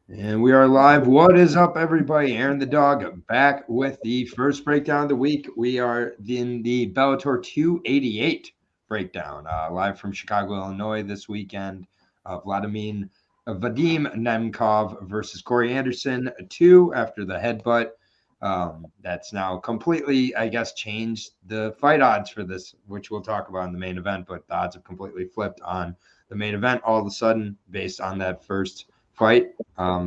And we are live. What is up, everybody? Aaron the Dog back with the first breakdown of the week. We are in the Bellator 288 breakdown, live from Chicago, Illinois this weekend. Vadim Nemkov versus Corey Anderson 2 after the headbutt. That's now completely, I guess, changed the fight odds for this, which we'll talk about in the main event. But the odds have completely flipped on the main event all of a sudden based on that first fight.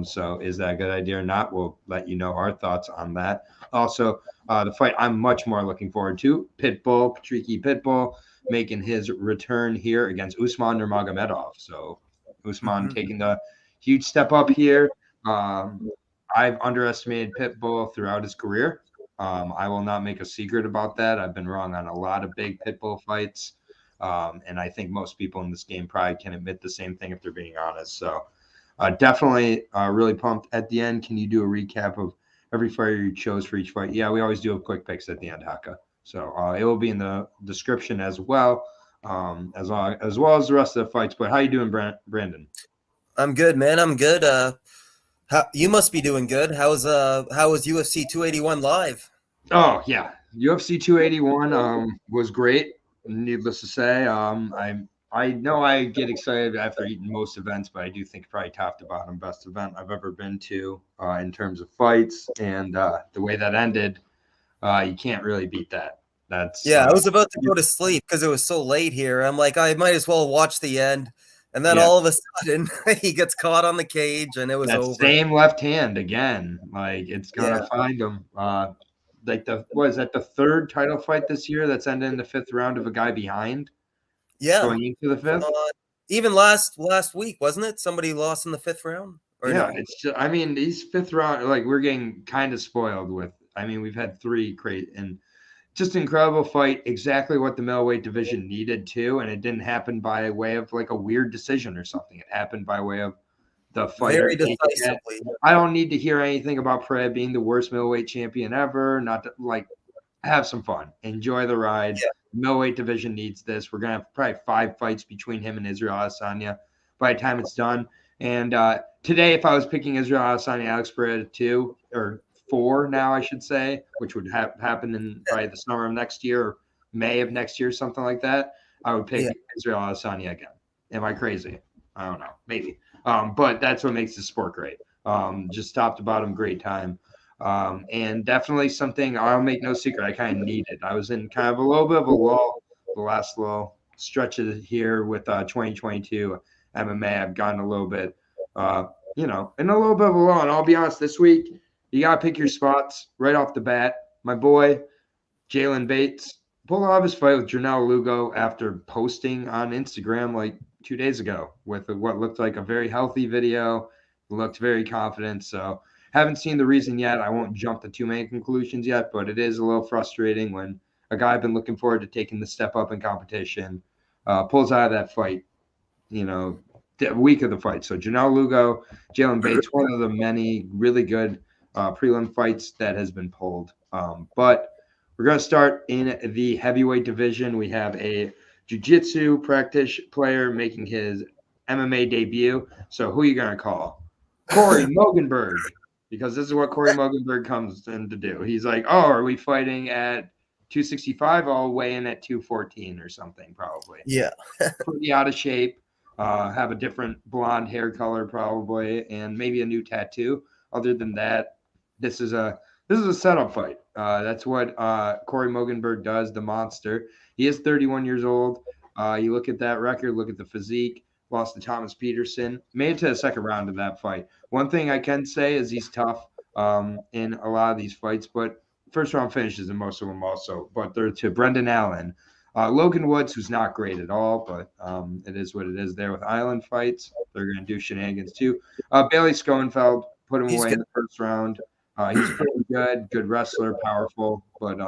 So is that a good idea or not? We'll let you know our thoughts on that. Also, the fight I'm much more looking forward to, Pitbull making his return here against Usman Nurmagomedov. So Usman taking the huge step up here. I've underestimated Pitbull throughout his career. I will not make a secret about that. I've been wrong on a lot of big Pitbull fights. And I think most people in this game probably can admit the same thing if they're being honest. So definitely really pumped. At the end, can you do a recap of every fighter you chose for each fight? Yeah, we always do have quick picks at the end, Haka. So it will be in the description as well, as well as the rest of the fights. But how you doing, Brandon? I'm good, man. I'm good. You must be doing good. How was UFC 281 live? Oh yeah, UFC 281 was great. Needless to say, I know I get excited after eating most events, but I do think probably top to bottom best event I've ever been to in terms of fights, and the way that ended, you can't really beat that. That's Yeah, I was about to go to sleep because it was so late here. I'm like, I might as well watch the end. And then yeah, all of a sudden, he gets caught on the cage, and it was that over. same left hand again. Like it's gonna Yeah, find him. Like was that the third title fight this year that's ended in the fifth round of a guy behind yeah. going into the fifth? Even last week, wasn't it? Somebody lost in the fifth round, or Yeah, no? it's just, I mean, these fifth round, like we're getting kind of spoiled with. I mean, we've had three great and just incredible fight, exactly what the middleweight division needed to, and it didn't happen by way of like a weird decision or something. It happened by way of the fighter Very taking it. decisively. I don't need to hear anything about Fred being the worst middleweight champion ever. Not to, like have some fun, enjoy the ride. Yeah, Middleweight division needs this. We're gonna have probably 5 fights between him and Israel Adesanya by the time it's done. And today, if I was picking Israel Adesanya, Alex Pereira 2 or 4 now, I should say, which would happen in probably the summer of next year or May of next year, something like that, I would pick yeah. Israel Adesanya again. Am I crazy? I don't know, maybe. But that's what makes the sport great. Just top to bottom, great time. And definitely something I'll make no secret I kind of needed. I was in kind of a little bit of a lull the last little stretch of here with 2022 MMA. I've gotten a little bit, in a little bit of a lull. And I'll be honest, this week you got to pick your spots right off the bat. My boy Jalen Bates pulled off his fight with Janelle Lugo after posting on Instagram like 2 days ago with what looked like a very healthy video. Looked very confident. So haven't seen the reason yet. I won't jump to too many conclusions yet, but it is a little frustrating when a guy I've been looking forward to taking the step up in competition pulls out of that fight, the week of the fight. So Janelle Lugo, Jalen Bates, one of the many really good prelim fights that has been pulled. But we're going to start in the heavyweight division. We have a jiu-jitsu practice player making his MMA debut. So who are you going to call? Corey Moggenberg, because this is what Corey Moggenberg comes in to do. He's like, oh, are we fighting at 265? I'll weigh in at 214 or something, probably. Yeah. Pretty out of shape. Have a different blonde hair color, probably, and maybe a new tattoo. Other than that, this is a setup fight. That's what Corey Moggenberg does, the monster. He is 31 years old. You look at that record, look at the physique. Lost to Thomas Peterson. Made it to the second round of that fight. One thing I can say is he's tough in a lot of these fights, but first round finishes in most of them also. But they're to Brendan Allen. Logan Woods, who's not great at all, but it is what it is there with island fights. They're going to do shenanigans too. Bailey Schoenfeld put him He's away good. in the first round. He's pretty good wrestler, powerful, but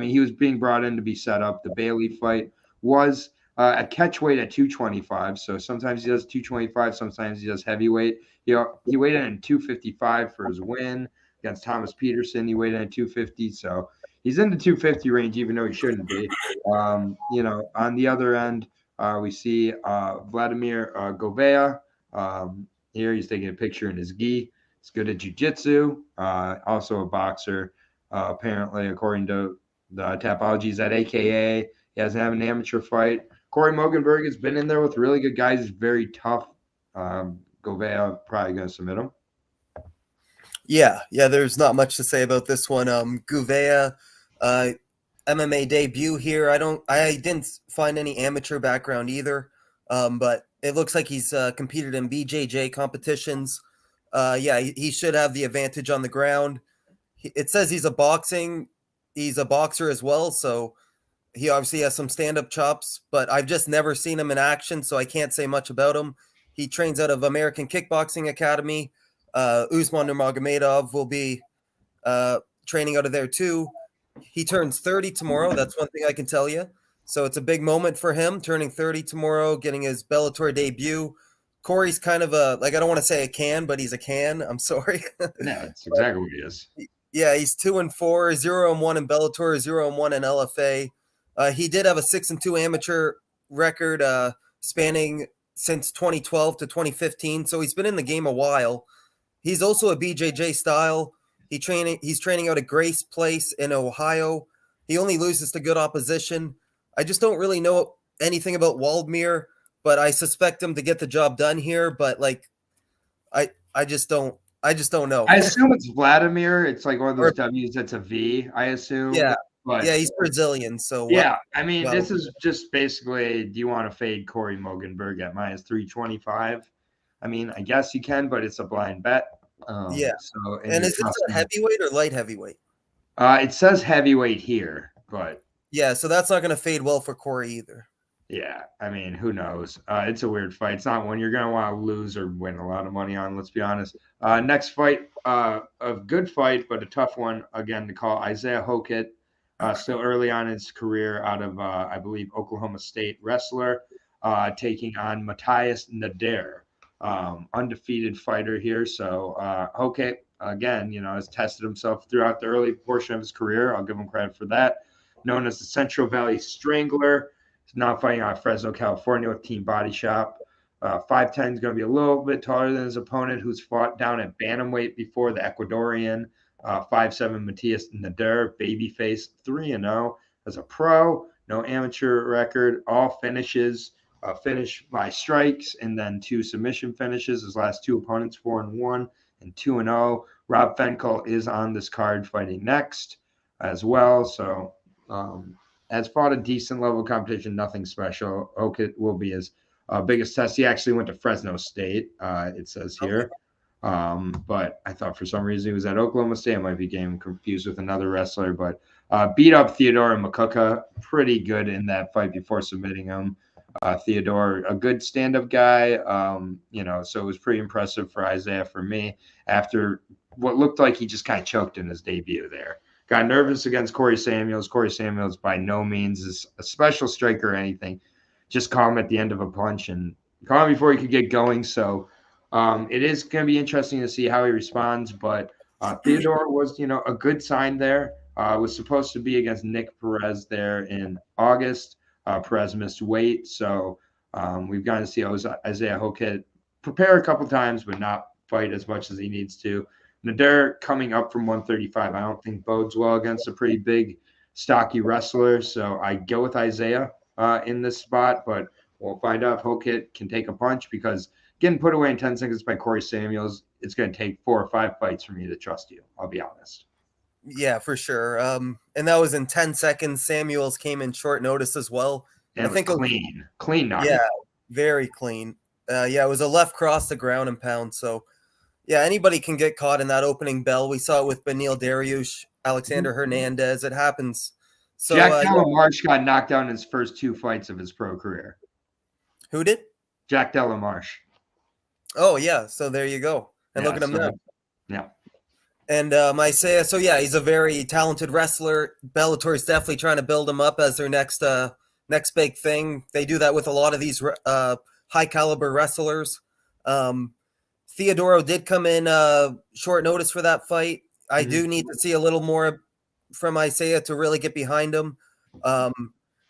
he was being brought in to be set up. The Bailey fight was a catch weight at 225. So sometimes he does 225, sometimes he does heavyweight. He weighed in at 255 for his win against Thomas Peterson. He weighed in at 250. So he's in the 250 range, even though he shouldn't be. On the other end, we see Vladimir Govea here. He's taking a picture in his gi. He's good at jiu-jitsu. Also a boxer, apparently, according to the Tapologies at AKA. He hasn't had an amateur fight. Corey Moggenberg has been in there with really good guys. He's very tough. Govea probably going to submit him. Yeah, there's not much to say about this one. Govea, MMA debut here. I didn't find any amateur background either, but it looks like he's competed in BJJ competitions. He should have the advantage on the ground. It says he's a boxer as well, so he obviously has some stand-up chops, but I've just never seen him in action, so I can't say much about him. He trains out of American Kickboxing Academy. Usman Nurmagomedov will be training out of there too. He turns 30 tomorrow. That's one thing I can tell you. So it's a big moment for him, turning 30 tomorrow, getting his Bellator debut. Corey's kind of I don't want to say a can, but he's a can. I'm sorry. No, that's exactly what he is. Yeah, he's 2-4, 0-1 in Bellator, 0-1 in LFA. He did have a 6-2 amateur record spanning since 2012 to 2015, so he's been in the game a while. He's also a BJJ style. He's training out at Grace Place in Ohio. He only loses to good opposition. I just don't really know anything about Waldmere, but I suspect him to get the job done here. But I just don't know. I assume it's Vladimir. It's like one of those W's that's a V, I assume. Yeah. But yeah, he's Brazilian. So yeah, I mean, this is just basically, do you want to fade Corey Moggenberg at -325? I mean, I guess you can, but it's a blind bet. Yeah. So, and is this a heavyweight or light heavyweight? It says heavyweight here, but yeah, so that's not going to fade well for Corey either. Yeah, I mean, who knows? It's a weird fight. It's not one you're going to want to lose or win a lot of money on, let's be honest. Next fight, a good fight, but a tough one, again, to call. Isaiah Hokit, still early on in his career, out of, I believe, Oklahoma State wrestler, taking on Matthias Nader, undefeated fighter here. So Hokit, again, has tested himself throughout the early portion of his career. I'll give him credit for that. Known as the Central Valley Strangler. He's now fighting out of Fresno, California with Team Body Shop. 5'10" is going to be a little bit taller than his opponent, who's fought down at bantamweight before, the Ecuadorian. 5'7" Matthias Nader, babyface, 3-0 as a pro. No amateur record. All finishes. Finish by strikes and then 2 submission finishes. His last 2 opponents, 4-1 and 2-0. Rob Fenkel is on this card fighting next as well. So has fought a decent level of competition, nothing special. Hokit will be his biggest test. He actually went to Fresno State, it says here. But I thought for some reason he was at Oklahoma State. I might be getting confused with another wrestler. But beat up Theodore Makuka pretty good in that fight before submitting him. Theodore, a good stand-up guy, so it was pretty impressive for Isaiah for me after what looked like he just kind of choked in his debut there. Got nervous against Corey Samuels. Corey Samuels by no means is a special striker or anything. Just caught him at the end of a punch and caught him before he could get going. So it is going to be interesting to see how he responds. But Theodore was, a good sign there. Was supposed to be against Nick Perez there in August. Perez missed weight. So we've gotten to see Isaiah Hokit prepare a couple times, but not fight as much as he needs to. Nader coming up from 135, I don't think bodes well against a pretty big, stocky wrestler. So I go with Isaiah in this spot, but we'll find out if Hokit can take a punch because getting put away in 10 seconds by Corey Samuels, it's going to take 4 or 5 fights for me to trust you. I'll be honest. Yeah, for sure. And that was in 10 seconds. Samuels came in short notice as well. And I think clean knock. Yeah, very clean. It was a left cross the ground and pound. So, yeah, anybody can get caught in that opening bell. We saw it with Benil Dariush, Alexander Hernandez. It happens. So Jack Delamarche got knocked out in his first 2 fights of his pro career. Who did? Jack Delamarche. Oh, yeah. So there you go. And look at him now. Yeah. And Isaiah, so yeah, he's a very talented wrestler. Bellator is definitely trying to build him up as their next big thing. They do that with a lot of these high caliber wrestlers. Theodoro did come in short notice for that fight. I do need to see a little more from Isaiah to really get behind him.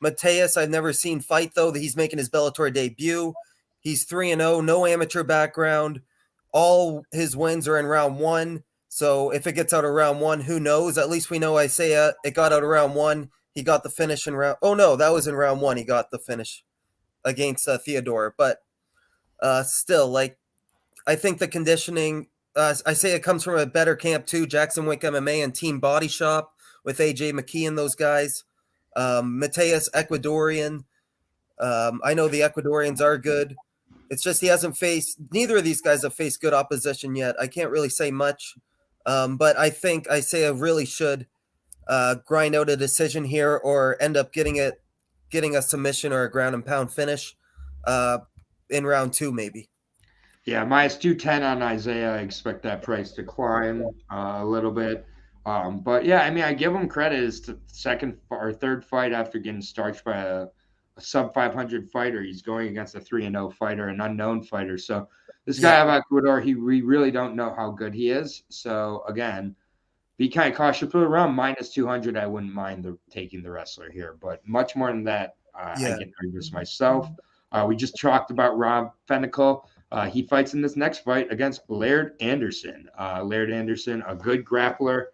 Matthias, I've never seen fight though. He's making his Bellator debut. He's 3-0, no amateur background. all his wins are in round one. So if it gets out of round one, who knows? At least we know Isaiah, it got out of round one. He got the finish in round. Oh no, that was in round one. He got the finish against Theodore. But still, like, I think the conditioning, Isaiah comes from a better camp too. Jackson Wink MMA and Team Body Shop with AJ McKee and those guys. Mateus, Ecuadorian. I know the Ecuadorians are good. It's just he hasn't faced, neither of these guys have faced good opposition yet. I can't really say much. But I think Isaiah really should grind out a decision here or end up getting a submission or a ground and pound finish in round two, maybe. Yeah, minus 210 on Isaiah. I expect that price to climb a little bit. But yeah, I mean, I give him credit. It's the second or third fight after getting starched by a sub 500 fighter. He's going against a 3-0 fighter, an unknown fighter. So this guy out of Ecuador, we really don't know how good he is. So again, be kind of cautious. Put around minus 200. I wouldn't mind taking the wrestler here, but much more than that, I get nervous myself. We just talked about Rob Pinnacle. He fights in this next fight against Laird Anderson. Laird Anderson, a good grappler,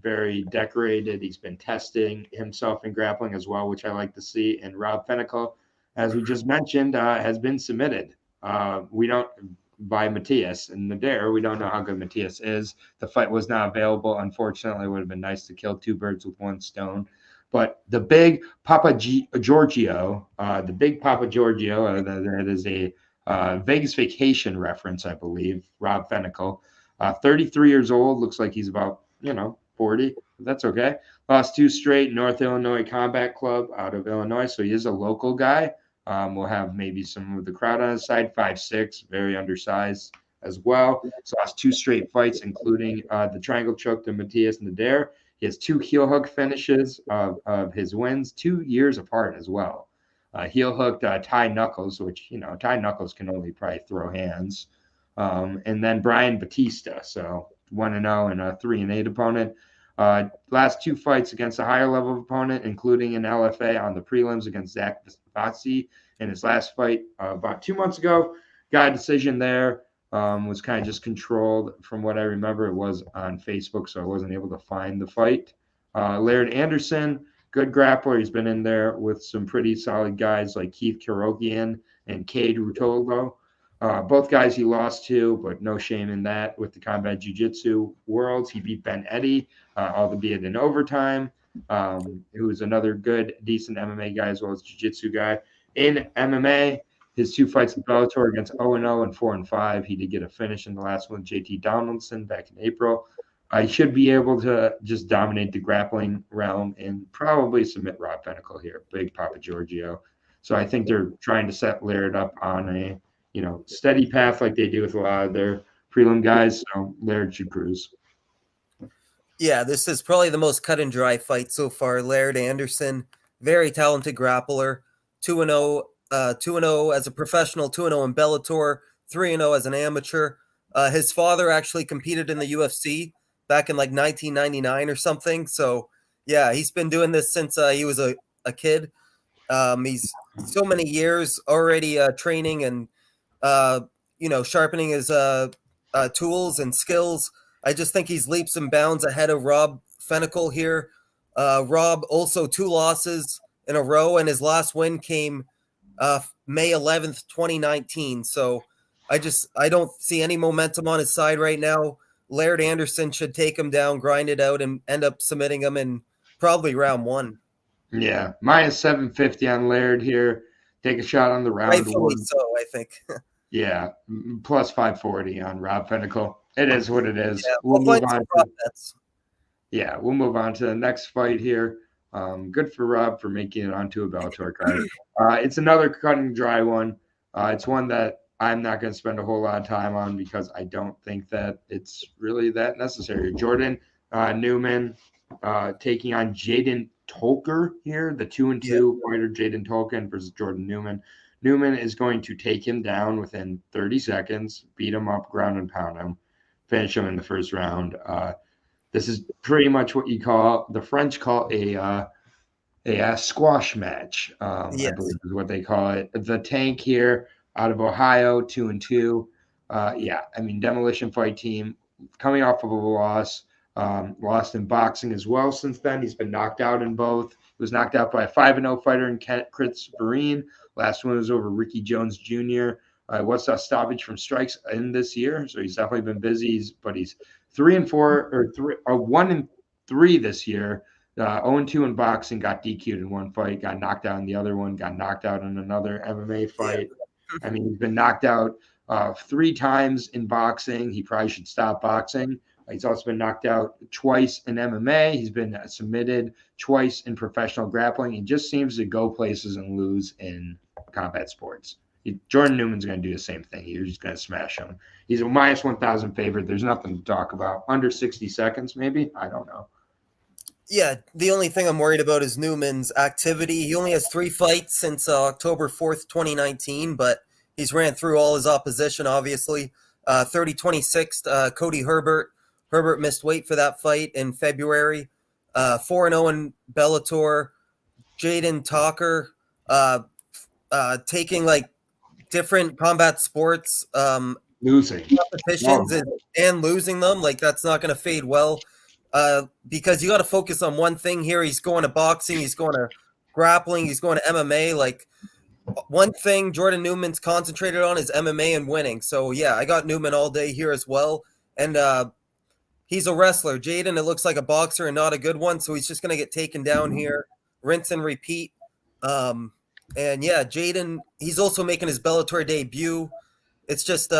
very decorated. He's been testing himself in grappling as well, which I like to see. And Rob Pinnacle, as we just mentioned, has been submitted. We don't by Matthias and Nader. We don't know how good Matthias is. The fight was not available. Unfortunately, it would have been nice to kill two birds with one stone. But the big Papa Giorgio, that is a Vegas Vacation reference, I believe. Rob Pinnacle, 33 years old, looks like he's about 40. That's okay. Lost 2 straight. North Illinois Combat Club out of Illinois, so he is a local guy. We'll have maybe some of the crowd on his side. 5'6", very undersized as well. So lost 2 straight fights, including the triangle choke to Matthias Nader. He has 2 heel hook finishes of his wins, 2 years apart as well. Heel hooked Ty Knuckles, which, Ty Knuckles can only probably throw hands. And then Brian Batista, so 1-0 and a 3-8 opponent. Last 2 fights against a higher level opponent, including an LFA on the prelims against Zach Vazzi. In his last fight about 2 months ago, got a decision there. Was kind of just controlled from what I remember. It was on Facebook, so I wasn't able to find the fight. Laird Anderson, good grappler. He's been in there with some pretty solid guys like Keith Kirokian and Cade Rutolo. Both guys he lost to, but no shame in that. With the Combat Jiu-Jitsu Worlds, he beat Ben Eddy, albeit in overtime, who is another good, decent MMA guy as well as Jiu-Jitsu guy. In MMA, his 2 fights in Bellator against 0-0 and 4-5. He did get a finish in the last one, JT Donaldson, back in April. He should be able to just dominate the grappling realm and probably submit Rob Pinnacle here, big Papa Giorgio. So I think they're trying to set Laird up on a steady path like they do with a lot of their prelim guys. So Laird should cruise. Yeah, this is probably the most cut and dry fight so far. Laird Anderson, very talented grappler, 2-0 as a professional, 2-0 in Bellator, 3-0 as an amateur. His father actually competed in the UFC back in like 1999 or something. So yeah, he's been doing this since he was a kid. He's so many years already training and sharpening his tools and skills. I just think he's leaps and bounds ahead of Rob Pinnacle here. Rob also 2 losses in a row, and his last win came May 11th, 2019. So I don't see any momentum on his side right now. Laird Anderson should take him down, grind it out, and end up submitting him in probably round 1. Yeah, minus 750 on Laird here. Take a shot on the round. Rightfully so, I think. Yeah, plus 540 on Rob Pinnacle. It is what it is. Yeah, we'll move on. We'll move on to the next fight here. Good for Rob for making it onto a Bellator card. It's another cut and dry one. It's one that I'm not going to spend a whole lot of time on because I don't think that it's really that necessary. Jordan Newman taking on Jaden Tolker here, the 2-2 fighter Jaden Tolkien versus Jordan Newman. Newman is going to take him down within 30 seconds, beat him up, ground and pound him, finish him in the first round. This is pretty much what the French call a squash match. I believe is what they call it. The Tank here out of Ohio, 2-2. Yeah, I mean, Demolition Fight Team coming off of a loss, lost in boxing as well since then. He's been knocked out in both. He was knocked out by a 5-0 fighter in Krizia. Last one was over Ricky Jones Jr. What's a stoppage from strikes in this year? So he's definitely been busy. But he's 3-4 or 1-3 this year. 0-2 in boxing, got DQ'd in one fight, got knocked out in the other one, got knocked out in another MMA fight. Yeah. I mean, he's been knocked out 3 times in boxing. He probably should stop boxing. He's also been knocked out twice in MMA. He's been submitted twice in professional grappling. He just seems to go places and lose in combat sports. Jordan Newman's going to do the same thing. He's just going to smash him. He's a minus 1,000 favorite. There's nothing to talk about. Under 60 seconds, maybe? I don't know. Yeah, the only thing I'm worried about is Newman's activity. He only has 3 fights since October 4th, 2019, but he's ran through all his opposition, obviously. 30-26, Cody Herbert. Herbert missed weight for that fight in February. 4-0 in Bellator. Jaden Tolker taking like different combat sports losing competitions and losing them. Like that's not going to fade well because you got to focus on one thing here. He's going to boxing. He's going to grappling. He's going to MMA. Like one thing Jordan Newman's concentrated on is MMA and winning. So yeah, I got Newman all day here as well. And he's a wrestler. Jaden, it looks like a boxer and not a good one. So he's just going to get taken down here, rinse and repeat. And yeah, Jaden, he's also making his Bellator debut. It's just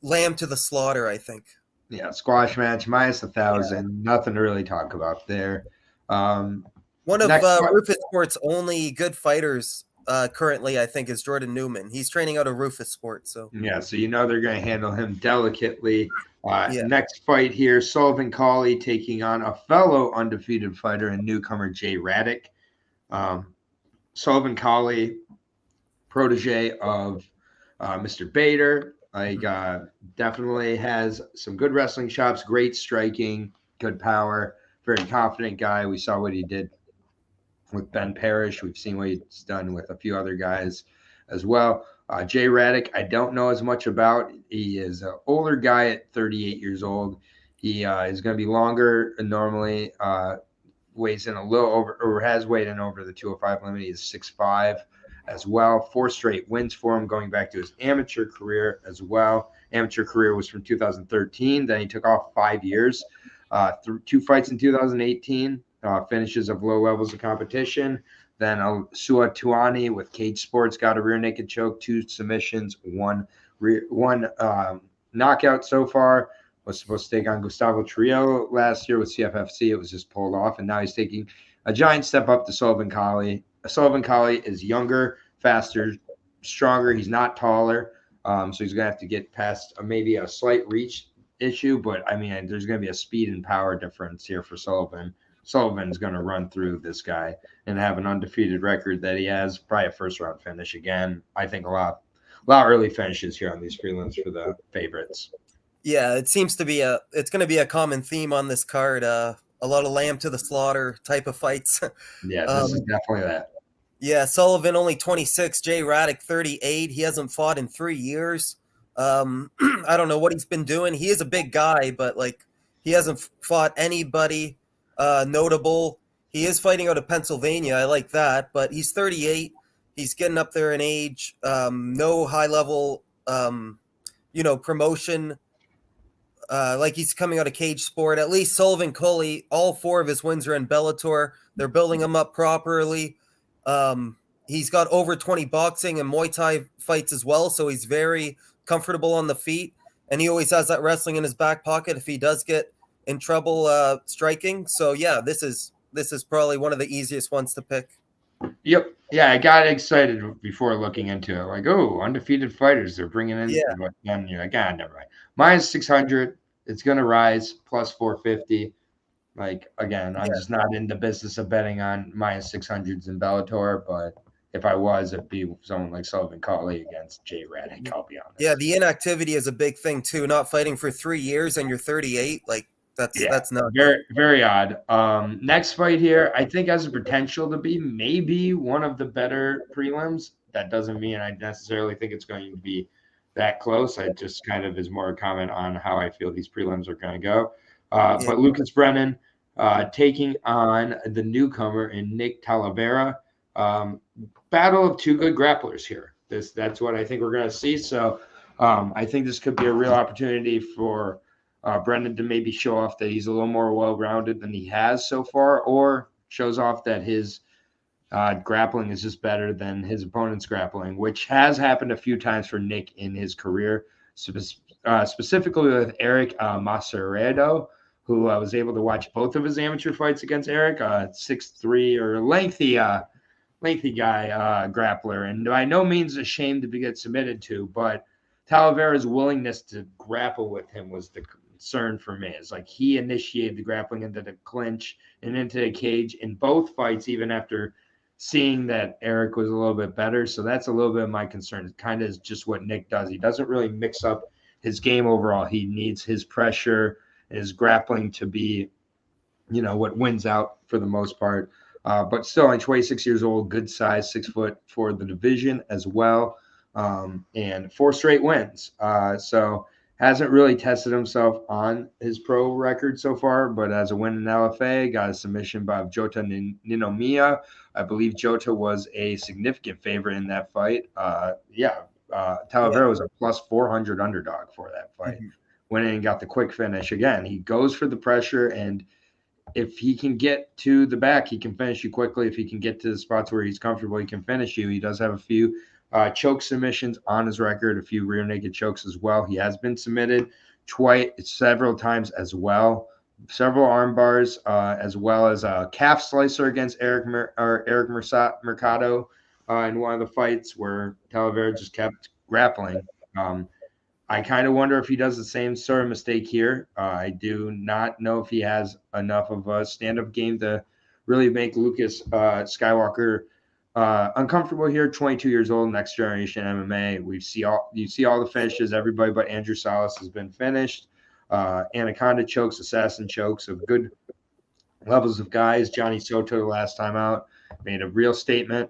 lamb to the slaughter, I think. Yeah, squash match, minus 1,000. Yeah. Nothing to really talk about there. One of Rufus Sports' only good fighters currently, I think, is Jordan Newman. He's training out of Rufus Sports. So yeah, so you know they're going to handle him delicately. Next fight here, Sullivan Cauley taking on a fellow undefeated fighter and newcomer, Jay Raddick. Sullivan Cauley, protege of Mr. Bader. Definitely has some good wrestling chops, great striking, good power, very confident guy. We saw what he did with Ben Parrish. We've seen what he's done with a few other guys as well. Jay Raddick, I don't know as much about. He is an older guy at 38 years old. He is going to be longer than normally. Weighs in a little over, or has weighed in over the 205 limit. He's 6'5" as well. 4 straight wins for him, going back to his amateur career as well. Amateur career was from 2013. Then he took off 5 years, through 2 fights in 2018, finishes of low levels of competition. Then Sua Tuani with Cage Sports got a rear naked choke, 2 submissions, one knockout so far. Was supposed to take on Gustavo Trillo last year with CFFC. It was just pulled off, and now he's taking a giant step up to Sullivan Cauley. Sullivan Cauley is younger, faster, stronger. He's not taller, so he's going to have to get past maybe a slight reach issue, but, I mean, there's going to be a speed and power difference here for Sullivan. Sullivan's going to run through this guy and have an undefeated record that he has, probably a first-round finish again. I think a lot early finishes here on these prelims for the favorites. Yeah, it seems to be it's going to be a common theme on this card. A lot of lamb to the slaughter type of fights. Yeah, this is definitely that. Yeah, Sullivan only 26, Jay Raddick 38. He hasn't fought in 3 years. I don't know what he's been doing. He is a big guy, but like he hasn't fought anybody notable. He is fighting out of Pennsylvania. I like that, but he's 38. He's getting up there in age. No high level, promotion. Like he's coming out of Cage Sport. At least Sullivan Cauley, all 4 of his wins are in Bellator. They're building him up properly. He's got over 20 boxing and Muay Thai fights as well, so he's very comfortable on the feet. And he always has that wrestling in his back pocket if he does get in trouble striking. So yeah, this is probably one of the easiest ones to pick. Yep. Yeah, I got excited before looking into it. Like, oh, undefeated fighters they're bringing in. Yeah. But then you're like, never mind. Minus 600. It's going to rise. Plus 450. Like, again, I'm just not in the business of betting on minus 600s in Bellator. But if I was, it'd be someone like Sullivan Cauley against Jay Raddick, I'll be honest. Yeah, the inactivity is a big thing, too. Not fighting for 3 years and you're 38. Like, that's not very, very odd. Next fight here, I think has the potential to be maybe one of the better prelims. That doesn't mean I necessarily think it's going to be that close. I just kind of is more a comment on how I feel these prelims are going to go. Yeah. But Lucas Brennan taking on the newcomer in Nick Talavera. Battle of two good grapplers here. That's what I think we're going to see. So I think this could be a real opportunity for Brennan to maybe show off that he's a little more well-rounded than he has so far, or shows off that his grappling is just better than his opponent's grappling, which has happened a few times for Nick in his career, specifically with Eric Maceredo, who I was able to watch both of his amateur fights against Eric, 6'3", or lengthy guy, grappler, and by no means ashamed to get submitted to, but Talavera's willingness to grapple with him was the concern for me. It's like he initiated the grappling into the clinch and into the cage in both fights, even after seeing that Eric was a little bit better. So that's a little bit of my concern. It kind of is just what Nick does. He doesn't really mix up his game overall. He needs his pressure, his grappling to be, what wins out for the most part. But still, only 26 years old, good size, 6 foot for the division as well, and 4 straight wins. So hasn't really tested himself on his pro record so far, but as a win in LFA, got a submission by Jota Ninomiya. I believe Jota was a significant favorite in that fight. Talavera was a plus 400 underdog for that fight. Mm-hmm. Went in and got the quick finish. Again, he goes for the pressure, and if he can get to the back, he can finish you quickly. If he can get to the spots where he's comfortable, he can finish you. He does have a few choke submissions on his record, a few rear naked chokes as well. He has been submitted several times as well, several arm bars, as well as a calf slicer against Eric Mercado in one of the fights where Talavera just kept grappling. I kind of wonder if he does the same sort of mistake here. I do not know if he has enough of a stand-up game to really make Lucas Skywalker uncomfortable here. 22 years old, next generation MMA. You see all the finishes. Everybody but Andrew Salas has been finished. Anaconda chokes, assassin chokes of good levels of guys. Johnny Soto, the last time out, made a real statement.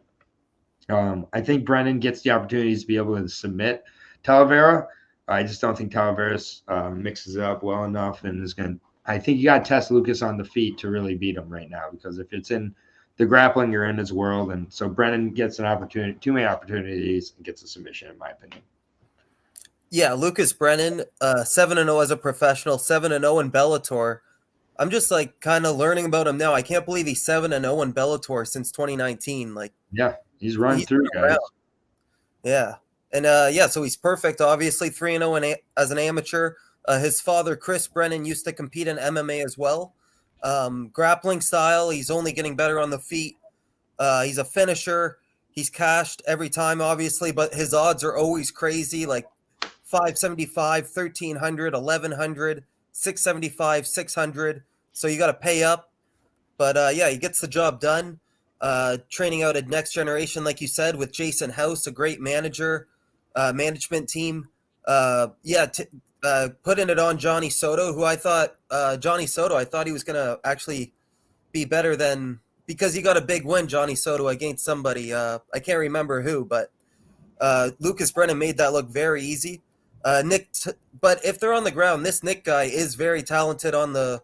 I think Brennan gets the opportunities to be able to submit Talavera. I just don't think Talavera mixes it up well enough, and is going to. I think you got to test Lucas on the feet to really beat him right now, because if it's in the grappling, you're in his world, and so Brennan gets an opportunity, too many opportunities, and gets a submission, in my opinion. Yeah, Lucas Brennan, 7-0 as a professional, 7-0 in Bellator. I'm just kind of learning about him now. I can't believe he's 7-0 in Bellator since 2019. He's run through guys. Yeah. And so he's perfect, obviously, 3-0 as an amateur. His father, Chris Brennan, used to compete in MMA as well. Grappling style, he's only getting better on the feet. He's a finisher. He's cashed every time, obviously, but his odds are always crazy, like 575, 1,300, 1,100, 675, 600. So you got to pay up. But, he gets the job done. Training out at Next Generation, like you said, with Jason House, a great management team. Putting it on Johnny Soto, who I thought I thought he was going to actually be better than, because he got a big win, Johnny Soto, against somebody. I can't remember who, but Lucas Brennan made that look very easy. But if they're on the ground, this Nick guy is very talented on the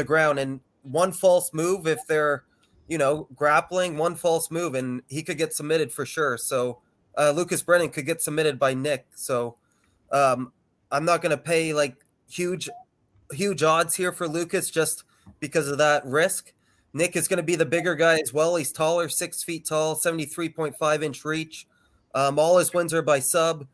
ground, and one false move, if they're grappling, one false move, and he could get submitted for sure. So Lucas Brennan could get submitted by Nick. So I'm not going to pay huge odds here for Lucas just because of that risk. Nick is going to be the bigger guy as well. He's taller, 6 feet tall, 73.5-inch reach. All his wins are by sub.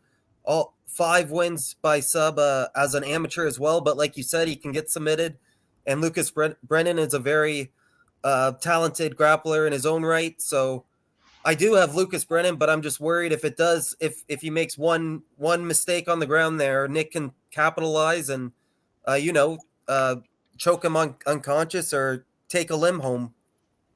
All 5 wins by sub as an amateur as well. But like you said, he can get submitted. And Lucas Brennan is a very talented grappler in his own right. So I do have Lucas Brennan, but I'm just worried if he makes one mistake on the ground there, Nick can capitalize and choke him unconscious or take a limb home.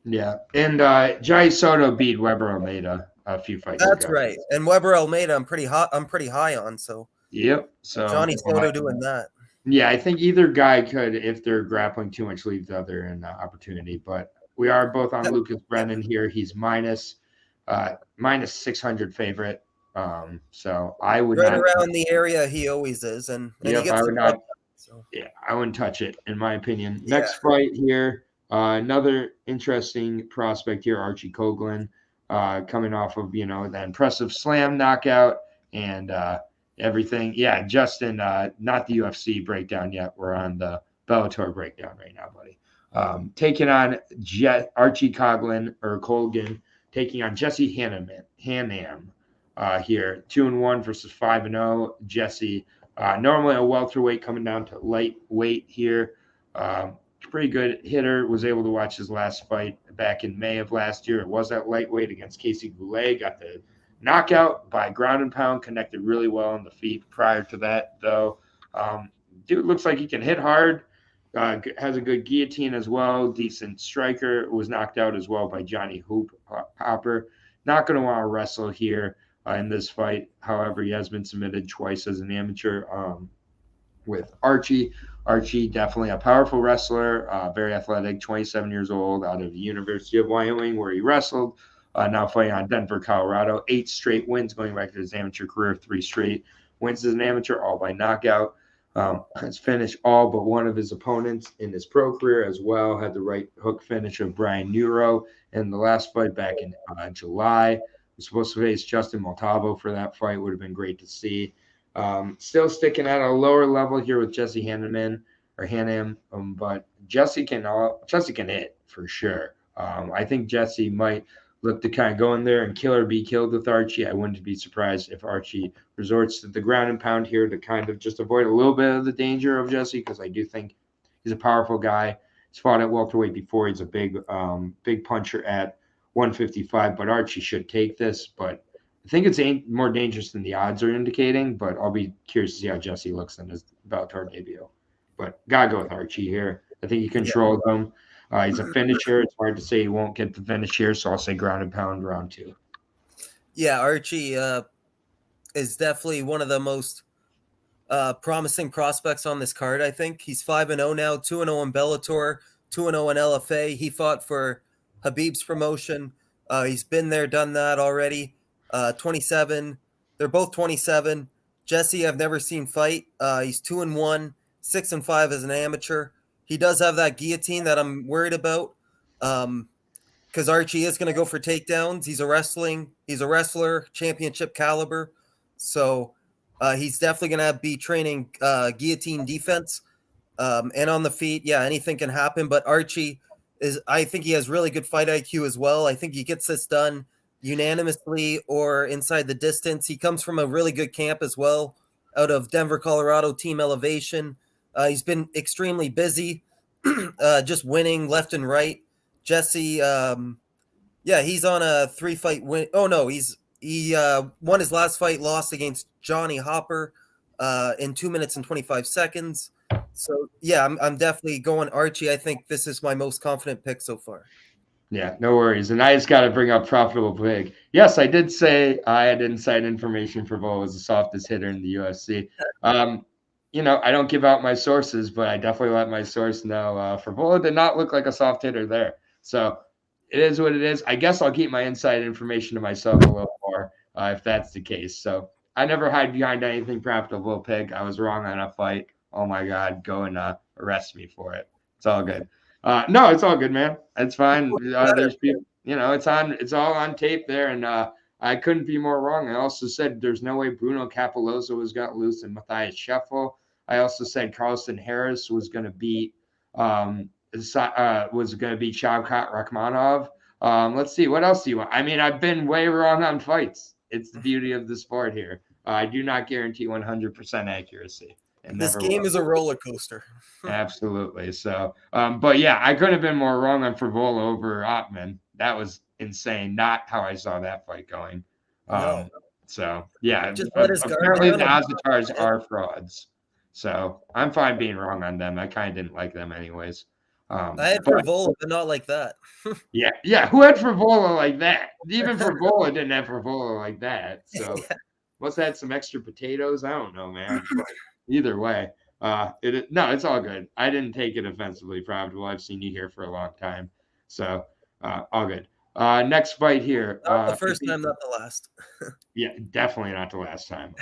Yeah, and Jai Soto beat Weber Almeida a few fights That's ago. right, and Weber Almeida I'm pretty high on. So yep. So Johnny Soto doing that. Yeah, I think either guy could, if they're grappling too much, leave the other in opportunity. But we are both on Lucas Brennan here. He's minus 600 favorite. So I would right not. around the area he always is, and he Yep, gets I the would job not. done, so. Yeah, I wouldn't touch it, in my opinion. Yeah. Next fight here, another interesting prospect here, Archie Colgan, coming off of that impressive slam knockout and everything. Yeah, Justin, not the UFC breakdown yet. We're on the Bellator breakdown right now, buddy. Taking on Archie Colgan, taking on Jesse Hannam here, 2-1 versus 5-0. Jesse. Normally a welterweight coming down to lightweight here. Pretty good hitter. Was able to watch his last fight back in May of last year. It was at lightweight against Casey Goulet. Got the knockout by ground and pound. Connected really well on the feet prior to that, though. Dude looks like he can hit hard. Has a good guillotine as well. Decent striker. Was knocked out as well by Johnny Hopper. Not going to want to wrestle here in this fight. However, he has been submitted twice as an amateur with Archie. Archie, definitely a powerful wrestler, very athletic, 27 years old, out of the University of Wyoming, where he wrestled. Now fighting on Denver, Colorado. 8 straight wins going back to his amateur career, 3 straight wins as an amateur, all by knockout. Has finished all but one of his opponents in his pro career as well. Had the right hook finish of Brian Nero in the last fight back in July. Was supposed to face Justin Montalvo for that fight. Would have been great to see. Still sticking at a lower level here with Jesse Hannam, but Jesse can hit for sure. I think Jesse might look to kind of go in there and kill or be killed with Archie. I wouldn't be surprised if Archie resorts to the ground and pound here to kind of just avoid a little bit of the danger of Jesse, because I do think he's a powerful guy. He's fought at welterweight before. He's a big puncher at 155, but Archie should take this. But I think it's more dangerous than the odds are indicating, but I'll be curious to see how Jesse looks in his Bellator debut. But gotta go with Archie here. I think he controlled him. He's a finisher. It's hard to say he won't get the finish here, so I'll say ground and pound round 2. Yeah, Archie is definitely one of the most promising prospects on this card, I think. He's 5-0 now, 2-0 in Bellator, 2-0 in LFA. He fought for Habib's promotion. He's been there, done that already. 27. They're both 27. Jesse, I've never seen fight. He's 2-1, 6-5 as an amateur. He does have that guillotine that I'm worried about, because Archie is going to go for takedowns. He's a wrestler, championship caliber. So he's definitely going to be training guillotine defense. And on the feet, yeah, anything can happen. But Archie I think he has really good fight IQ as well. I think he gets this done unanimously or inside the distance. He comes from a really good camp as well, out of Denver, Colorado, Team Elevation. He's been extremely busy, just winning left and right. Jesse, he's on a 3-fight win. Oh no, he won his last fight, lost against Johnny Hopper in 2 minutes and 25 seconds. So yeah, I'm definitely going Archie. I think this is my most confident pick so far. Yeah, no worries. And I just got to bring up profitable pick. Yes, I did say I had inside information for Vo was the softest hitter in the UFC. I don't give out my sources, but I definitely let my source know. Fervola did not look like a soft hitter there. So it is what it is. I guess I'll keep my inside information to myself a little more if that's the case. So I never hide behind anything profitable pick. I was wrong on a fight. Oh, my God. Go and arrest me for it. It's all good. No, it's all good, man. It's fine. There's people, it's all on tape there. And I couldn't be more wrong. I also said there's no way Bruno Capolozo was got loose and Matthias Scheffel. I also said Carlston Harris was going to beat Shavkat Rakhmonov. Let's see. What else do you want? I mean, I've been way wrong on fights. It's the beauty of the sport here. I do not guarantee 100% accuracy. This game is a roller coaster. Absolutely. So, but yeah, I couldn't have been more wrong on Fervola over Ottman. That was insane. Not how I saw that fight going. No. So yeah, apparently the Azatars are frauds. So I'm fine being wrong on them. I kind of didn't like them anyways. I had Fervola, but not like that. Yeah. Who had Fervola like that? Even Fervola didn't have Fervola like that. So must have had some extra potatoes. I don't know, man. But either way, it's all good. I didn't take it offensively, Profitable. I've seen you here for a long time. So all good. Next fight here. Not the first time, not the last. Yeah, definitely not the last time.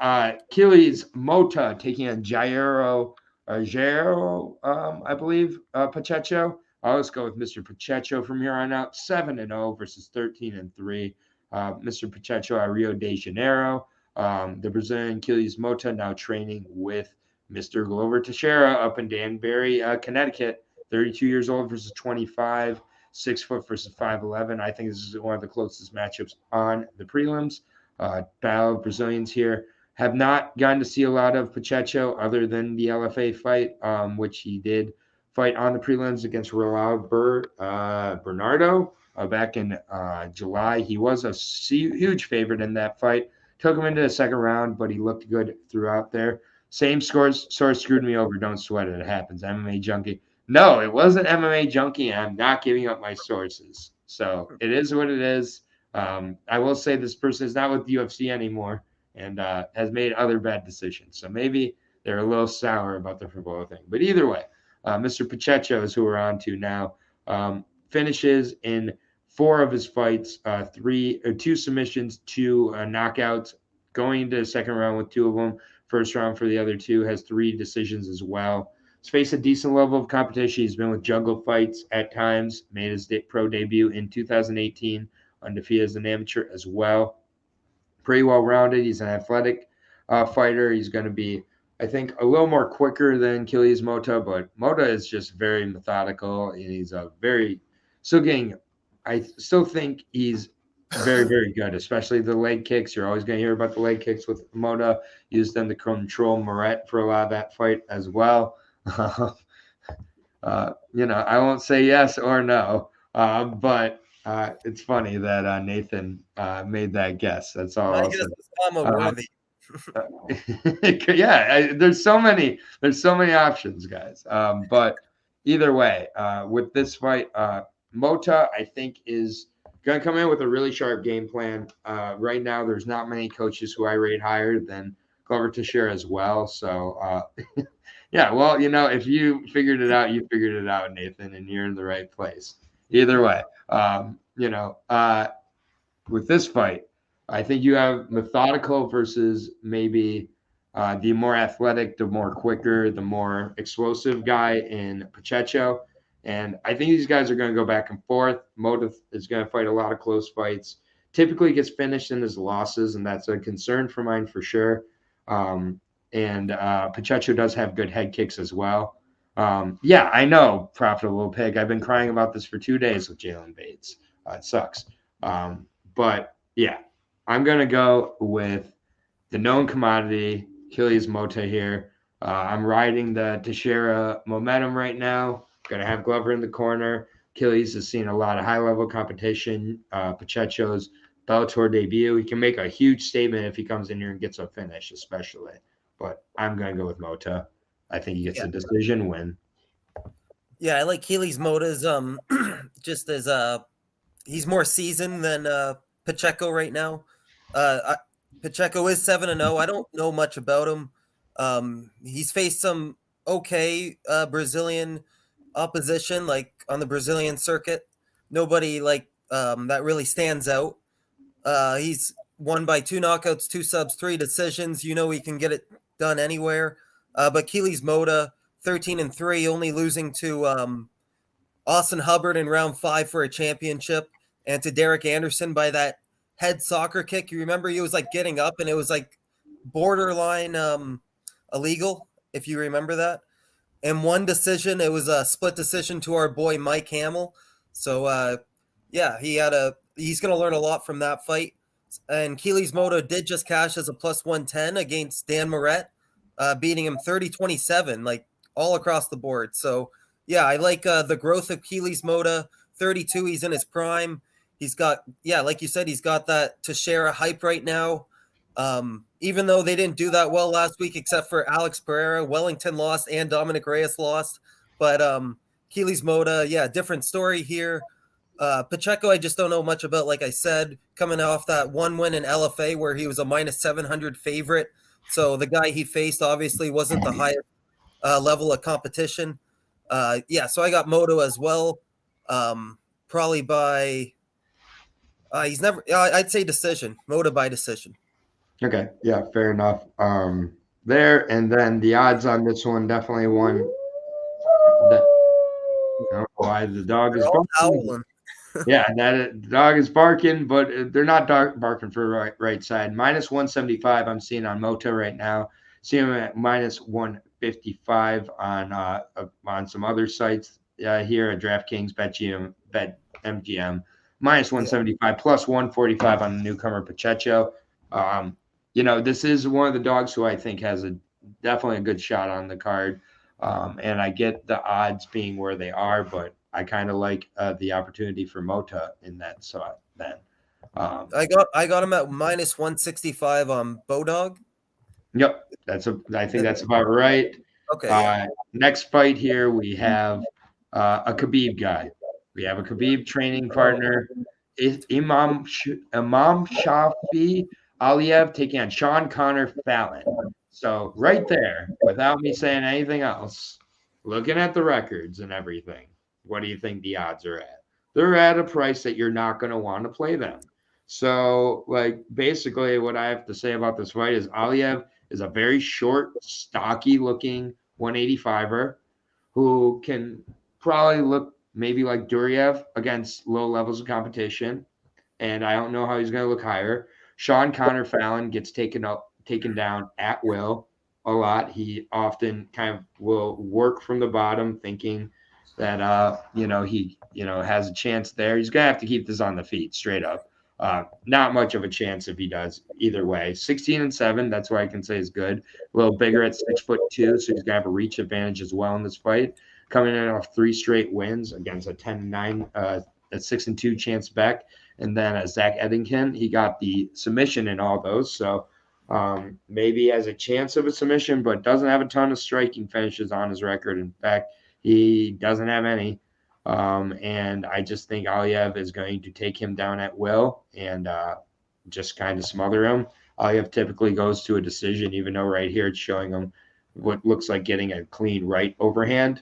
Achilles Mota taking on Jairo, I believe, Pacheco. I'll just go with Mr. Pacheco from here on out. 7-0 versus 13-3. Mr. Pacheco at Rio de Janeiro. The Brazilian Achilles Mota now training with Mr. Glover Teixeira up in Danbury, Connecticut. 32 years old versus 25. 6 foot versus 5'11". I think this is one of the closest matchups on the prelims. Battle of Brazilians here. Have not gotten to see a lot of Pacheco other than the LFA fight, which he did fight on the prelims against Raul Bernardo back in July. He was a huge favorite in that fight. Took him into the second round, but he looked good throughout there. Same source screwed me over. Don't sweat it. It happens. MMA Junkie. No, it wasn't MMA Junkie. I'm not giving up my sources. So it is what it is. I will say this person is not with the UFC anymore and has made other bad decisions. So maybe they're a little sour about the football thing. But either way, Mr. Pacheco is who we're on to now. Finishes in 4 of his fights, 2 submissions, 2 knockouts, going into the second round with 2 of them. First round for the other 2, has 3 decisions as well. He's faced a decent level of competition. He's been with Jungle Fights at times, made his pro debut in 2018, undefeated as an amateur as well. Pretty well-rounded. He's an athletic fighter. He's going to be, I think, a little more quicker than Achilles Mota, but Mota is just very methodical, and he's I still think he's very, very good, especially the leg kicks. You're always going to hear about the leg kicks with Mota. Used them to control Moret for a lot of that fight as well. I won't say yes or no, but it's funny that Nathan made that guess. That's all. I guess it's worthy. There's so many options, guys. But either way, with this fight, Mota, I think, is going to come in with a really sharp game plan. Right now, there's not many coaches who I rate higher than Glover Teixeira as well. So, yeah, well, if you figured it out, you figured it out, Nathan, and you're in the right place. Either way, with this fight, I think you have methodical versus maybe the more athletic, the more quicker, the more explosive guy in Pacheco. And I think these guys are going to go back and forth. Mota is going to fight a lot of close fights. Typically gets finished in his losses, and that's a concern for mine for sure. And Pacheco does have good head kicks as well. I know, Profitable Pig. I've been crying about this for 2 days with Jalen Bates. It sucks. But, yeah, I'm going to go with the known commodity, Achilles Mota here. I'm riding the Teixeira momentum right now. Going to have Glover in the corner. Achilles has seen a lot of high-level competition. Pacheco's Bellator debut. He can make a huge statement if he comes in here and gets a finish, especially. But I'm going to go with Mota. I think he gets a decision win. Yeah, I like Achilles Mota's just as he's more seasoned than Pacheco right now. Pacheco is 7-0. I don't know much about him. He's faced some okay Brazilian opposition, like on the Brazilian circuit. Nobody that really stands out. He's won by 2 knockouts, 2 subs, 3 decisions. He can get it done anywhere. But Achilles Mota, 13-3, only losing to Austin Hubbard in round 5 for a championship, and to Derek Anderson by that head soccer kick. You remember he was getting up, and it was borderline illegal, if you remember that. And 1 decision, it was a split decision to our boy Mike Hamill. So he's going to learn a lot from that fight. And Achilles Mota did just cash as a plus 110 against Dan Moret, beating him 30-27, all across the board. So, yeah, I like the growth of Achilles Mota. 32, he's in his prime. He's got, like you said, he's got that Teixeira hype right now. Even though they didn't do that well last week, except for Alex Pereira, Wellington lost and Dominic Reyes lost. But Achilles Mota, different story here. Pacheco, I just don't know much about, like I said, coming off that 1 win in LFA where he was a minus 700 favorite. So the guy he faced obviously wasn't the highest level of competition. So I got Mota as well. probably by he's never. I'd say decision. Mota by decision. Okay, yeah, fair enough. There, and then the odds on this one definitely one. That, I don't know why the dog They're is all barking. howling. Yeah, that the dog is barking, but they're not barking for right side. Minus 175, I'm seeing on Mota right now. See him at minus 155 on some other sites here at DraftKings, BetMGM. Minus 175 plus 145 on the newcomer Pacheco. This is one of the dogs who I think has definitely a good shot on the card. And I get the odds being where they are, but I kind of like the opportunity for Mota in that spot then. I got him at minus 165 on Bodog. Yep, I think that's about right. Okay. Yeah. Next fight here, we have a Khabib guy. We have a Khabib training partner, Imam Shafi Aliev taking on Sean Connor Fallon. So right there, without me saying anything else, looking at the records and everything, what do you think the odds are at? They're at a price that you're not going to want to play them. So, basically, what I have to say about this fight is Aliev is a very short, stocky looking 185er who can probably look maybe like Duriev against low levels of competition. And I don't know how he's going to look higher. Sean Connor Fallon gets taken down at will a lot. He often kind of will work from the bottom, thinking that he has a chance there. He's gonna have to keep this on the feet straight up. Not much of a chance if he does either way. 16-7, that's what I can say is good. A little bigger at 6'2", so he's gonna have a reach advantage as well in this fight. Coming in off 3 straight wins against a 10-9, a 6-2 Chance Beck, and then Zach Eddington. He got the submission in all those, so maybe has a chance of a submission, but doesn't have a ton of striking finishes on his record. In fact, he doesn't have any. And I just think Aliev is going to take him down at will and just kind of smother him. Aliev typically goes to a decision, even though right here it's showing him what looks like getting a clean right overhand.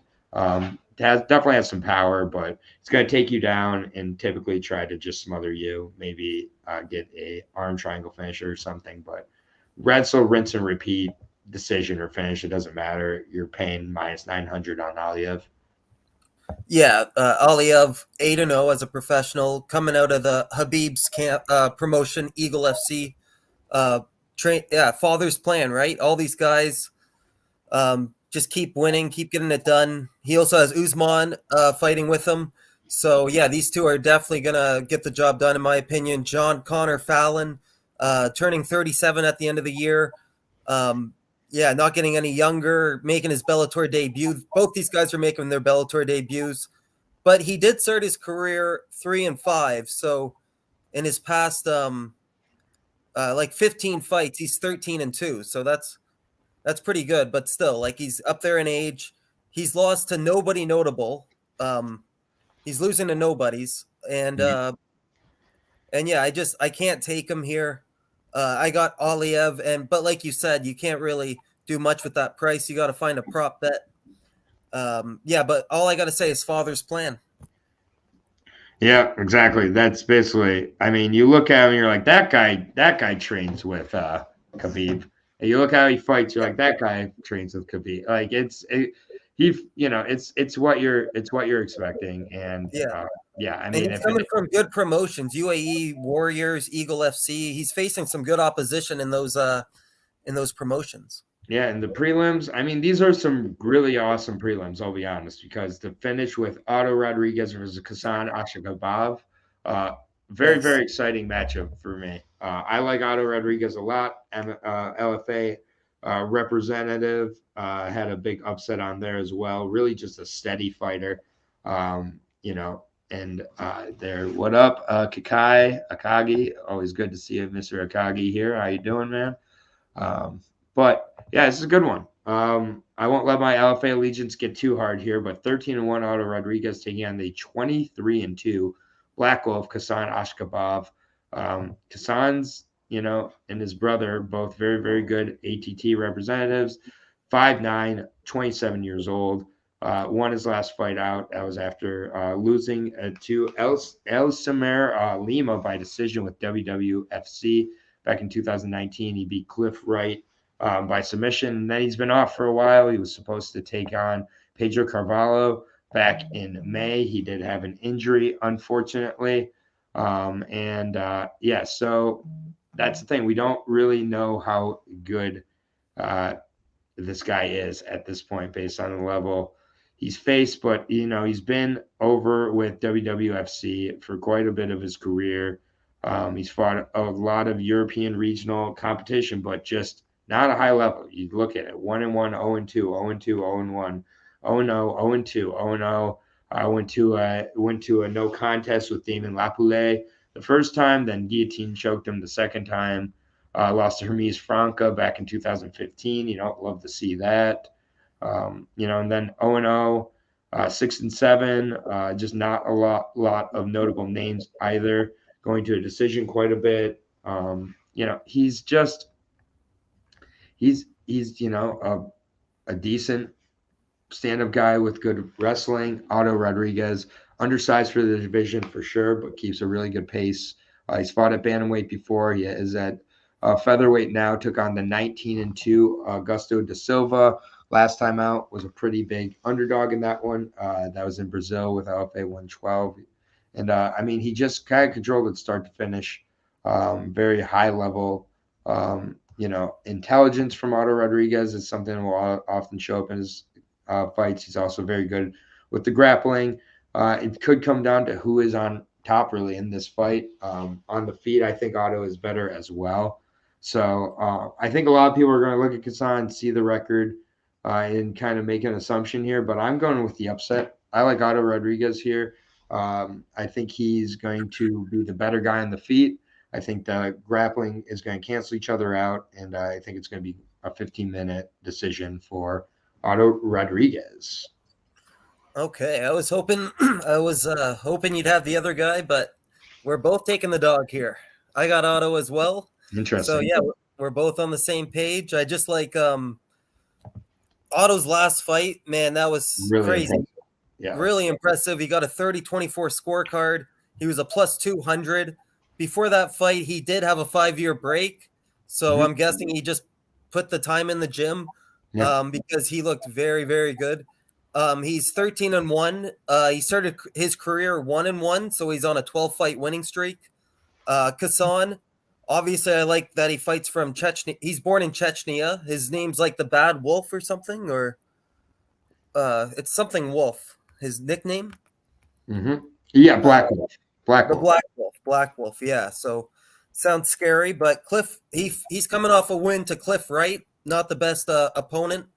Definitely has some power, but it's going to take you down and typically try to just smother you, maybe get a arm triangle finisher or something. But wrestle, rinse, and repeat, decision or finish, it doesn't matter. You're paying minus 900 on Aliev. Yeah, Aliev 8-0 as a professional, coming out of the Habib's camp promotion, Eagle FC. Father's plan, right? All these guys just keep winning, keep getting it done. He also has Usman fighting with him. So, yeah, these two are definitely going to get the job done, in my opinion. John Connor Fallon, turning 37 at the end of the year. Not getting any younger, making his Bellator debut. Both these guys are making their Bellator debuts. But he did start his career 3-5. So, in his past 15 fights, he's 13-2. So that's pretty good, but still, he's up there in age. He's lost to nobody notable. He's losing to nobodies, and I can't take him here. I got Aliev, but like you said, you can't really do much with that price. You got to find a prop bet. But all I got to say is father's plan. Yeah, exactly. That's basically. I mean, you look at him, and you're like, that guy trains with Khabib. And you look how he fights, you're like, that guy trains with Khabib. Like it's what you're expecting. And I mean, he's coming from good promotions, UAE Warriors, Eagle FC. He's facing some good opposition in those promotions. Yeah, and the prelims, I mean, these are some really awesome prelims, I'll be honest, because to finish with Otto Rodriguez versus Cassan Ashkabov, very, very exciting matchup for me. I like Otto Rodriguez a lot. LFA representative had a big upset on there as well. Really just a steady fighter, and there. What up, Akagi? Always good to see you, Mr. Akagi here. How you doing, man? But yeah, this is a good one. I won't let my LFA allegiance get too hard here, but 13-1 Otto Rodriguez taking on the 23-2 Black Wolf Cassan Ashkabov. Cassan's, and his brother, both very, very good ATT representatives. 5'9", 27 years old. won his last fight out. That was after losing to Elsamer Lima by decision with WWFC back in 2019. He beat Cliff Wright by submission. And then he's been off for a while. He was supposed to take on Pedro Carvalho back in May. He did have an injury, unfortunately. So that's the thing. We don't really know how good this guy is at this point based on the level he's faced, but he's been over with WWFC for quite a bit of his career. He's fought a lot of European regional competition, but just not a high level. You look at it: 1-1, 0-2, 0-2, 0-1, 0-0, 0-2, 0-0. I went to a no contest with Damon Lapoulet the first time, then guillotine choked him the second time. Lost to Hermes Franca back in 2015. You don't love to see that. And then 0-0, 6-7, just not a lot of notable names either. Going to a decision quite a bit. He's a decent stand-up guy with good wrestling. Otto Rodriguez, undersized for the division for sure, but keeps a really good pace. He's fought at bantamweight before. He is at featherweight now. Took on the 19-2 Augusto da Silva. Last time out was a pretty big underdog in that one. That was in Brazil with LFA 112. And he just kind of controlled it start to finish. Very high level. Intelligence from Otto Rodriguez is something that will often show up in his fights. He's also very good with the grappling. It could come down to who is on top really in this fight. On the feet, I think Otto is better as well. So I think a lot of people are going to look at Cassan, see the record, and kind of make an assumption here. But I'm going with the upset. I like Otto Rodriguez here. I think he's going to be the better guy on the feet. I think the grappling is going to cancel each other out, and I think it's going to be a 15-minute decision for Otto Rodriguez. Okay, I was hoping you'd have the other guy, but we're both taking the dog here. I got Otto as well. Interesting. So yeah, we're both on the same page. I just like Otto's last fight, man, that was really crazy. Impressive. Yeah. Really impressive. He got a 30-24 scorecard. He was a plus 200. Before that fight, he did have a 5-year break. So I'm guessing he just put the time in the gym because he looked very, very good. He's 13-1. He started his career 1-1, so he's on a 12-fight winning streak. Cassan, obviously, I like that he fights from Chechnya. He's born in Chechnya. His name's like the Bad Wolf or something, or it's something Wolf. His nickname. Yeah, Black Wolf. Black Wolf. Yeah. So sounds scary, but Cliff, he's coming off a win to Cliff Wright, not the best opponent.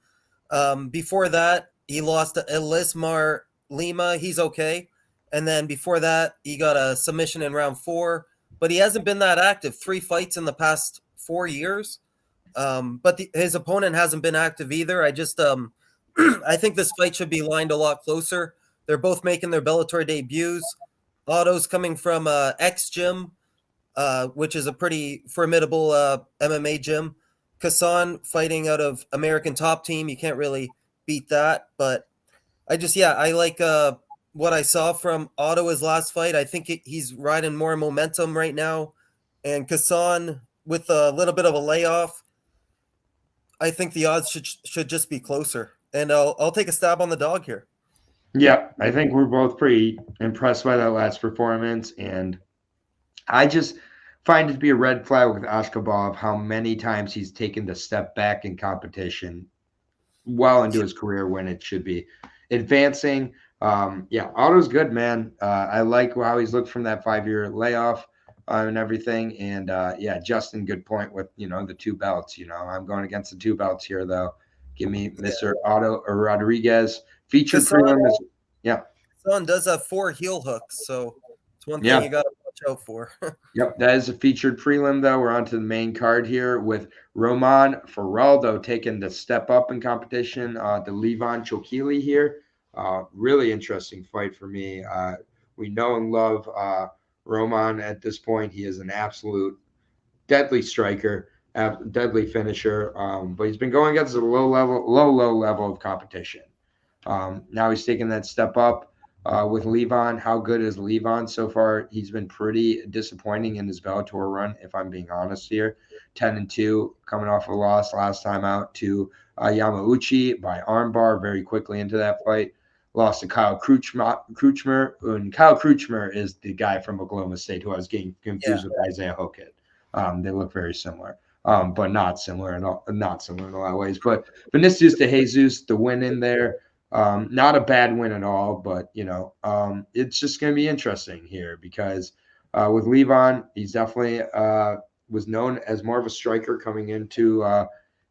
Before that, he lost to Elismar Lima. He's okay. And then before that, he got a submission in round 4, but he hasn't been that active. 3 fights in the past 4 years. But his opponent hasn't been active either. I just, I think this fight should be lined a lot closer. They're both making their Bellator debuts. Otto's coming from X Gym, which is a pretty formidable MMA gym. Cassan fighting out of American Top Team. You can't really beat that. But I like what I saw from Otto his last fight. I think he's riding more momentum right now. And Cassan, with a little bit of a layoff, I think the odds should just be closer. And I'll take a stab on the dog here. Yeah, I think we're both pretty impressed by that last performance. And I just find it to be a red flag with Ashkabov how many times he's taken the step back in competition well into his career when it should be advancing. Otto's good, man. I like how he's looked from that 5-year layoff and everything. And Justin, good point with, the 2 belts. I'm going against the 2 belts here, though. Give me Mr. Otto Rodriguez. Featured prelim is, Cassan does have 4 heel hooks, so it's one thing you got to watch out for. Yep, that is a featured prelim, though. We're on to the main card here with Roman Feraldo taking the step up in competition. The Levon Chokily here. Really interesting fight for me. We know and love Roman at this point. He is an absolute deadly striker, deadly finisher. But he's been going against a low level of competition. Now he's taking that step up with Levon. How good is Levon so far? He's been pretty disappointing in his Bellator run, if I'm being honest here. 10-2, coming off a loss last time out to Yamauchi by armbar very quickly into that fight. Lost to Kyle Kruchmer, and Kyle Kruchmer is the guy from Oklahoma State who I was getting confused with Isaiah Hokit. They look very similar, but not similar in a lot of ways. But Vinicius de Jesus, the win in there, not a bad win at all. But it's just going to be interesting here because with Levon, he's definitely was known as more of a striker coming into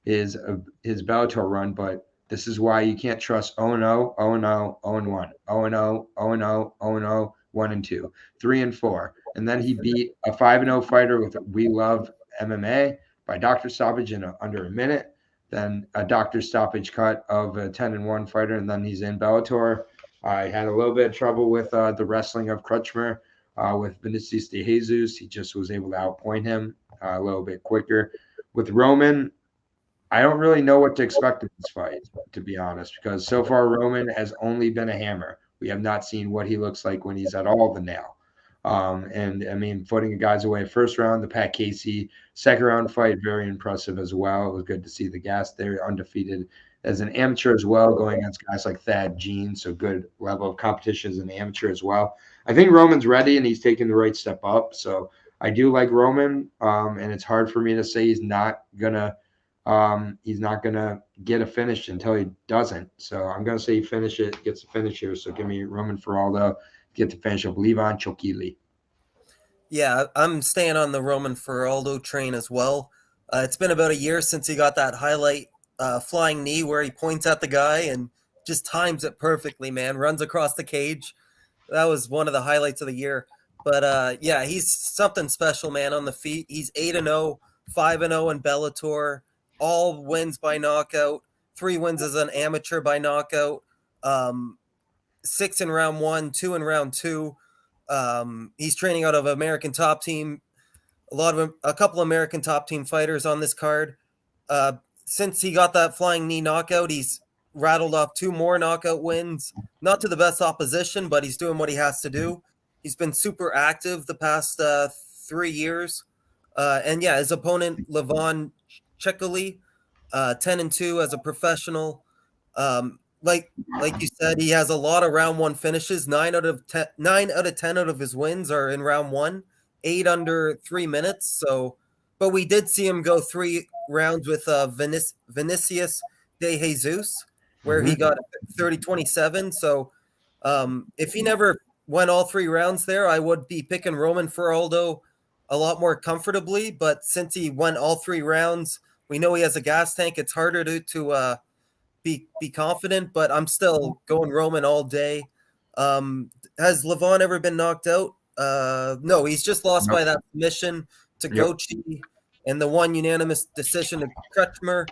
his Bellator run, but this is why you can't trust 0-0, 0-0, 0-1, 0-0, 0-0, 0-0, 1-2, 3-4. And then he beat a 5-0 fighter with We Love MMA by doctor stoppage in under a minute. Then a doctor stoppage cut of a 10-1 fighter, and then he's in Bellator. I had a little bit of trouble with the wrestling of Kruchmer with Vinicius de Jesus. He just was able to outpoint him a little bit quicker. With Roman, I don't really know what to expect in this fight, to be honest, because so far Roman has only been a hammer. We have not seen what he looks like when he's at all the nail. And I mean, putting guys away first round, the Pat Casey second round fight, very impressive as well. It was good to see the gas there, undefeated as an amateur as well, going against guys like Thad Jean. So good level of competition as an amateur as well. I think Roman's ready and he's taking the right step up. So I do like Roman, and it's hard for me to say he's not gonna get a finish until he doesn't. So I'm gonna say he gets a finish here. So give me Roman Feraldo, get the finish of Levon Chokily. Yeah, I'm staying on the Roman Feraldo train as well. It's been about a year since he got that highlight flying knee where he points at the guy and just times it perfectly, man. Runs across the cage. That was one of the highlights of the year. But yeah, he's something special, man, on the feet. He's 8-0, 5-0 in Bellator, all wins by knockout, 3 wins as an amateur by knockout, 6 in round 1, 2 in round 2. He's training out of American Top Team. A couple American Top Team fighters on this card. Since he got that flying knee knockout, he's rattled off 2 more knockout wins. Not to the best opposition, but he's doing what he has to do. He's been super active the past 3 years. And yeah, his opponent, Levon Chokily, 10-2 as a professional. Like you said, he has a lot of round 1 finishes. 9 out of 10 out of his wins are in round 1. 8 under 3 minutes. So, but we did see him go 3 rounds with Vinicius de Jesus, where he got 30-27. So, if he never went all 3 rounds there, I would be picking Roman Feraldo a lot more comfortably. But since he went all 3 rounds, we know he has a gas tank. It's harder to be confident, but I'm still going Roman all day. Has Levon ever been knocked out? No, he's just lost by that submission to Gochi and the 1 unanimous decision to Kruchmer.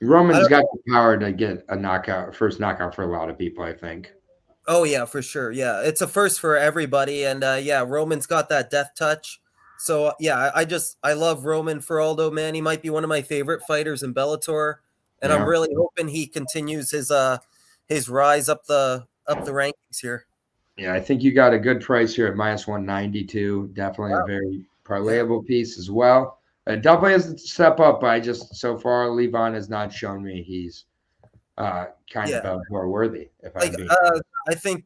Roman's got the power to get a first knockout for a lot of people, I think. Oh, yeah, for sure. Yeah, it's a first for everybody. And yeah, Roman's got that death touch. So yeah, I love Roman Feraldo, man. He might be one of my favorite fighters in Bellator. And I'm really hoping he continues his rise up the rankings here. Yeah, I think you got a good price here at -192. Definitely a very parlayable piece as well. Definitely has to step up, but so far Levon has not shown me he's kind of more worthy. I think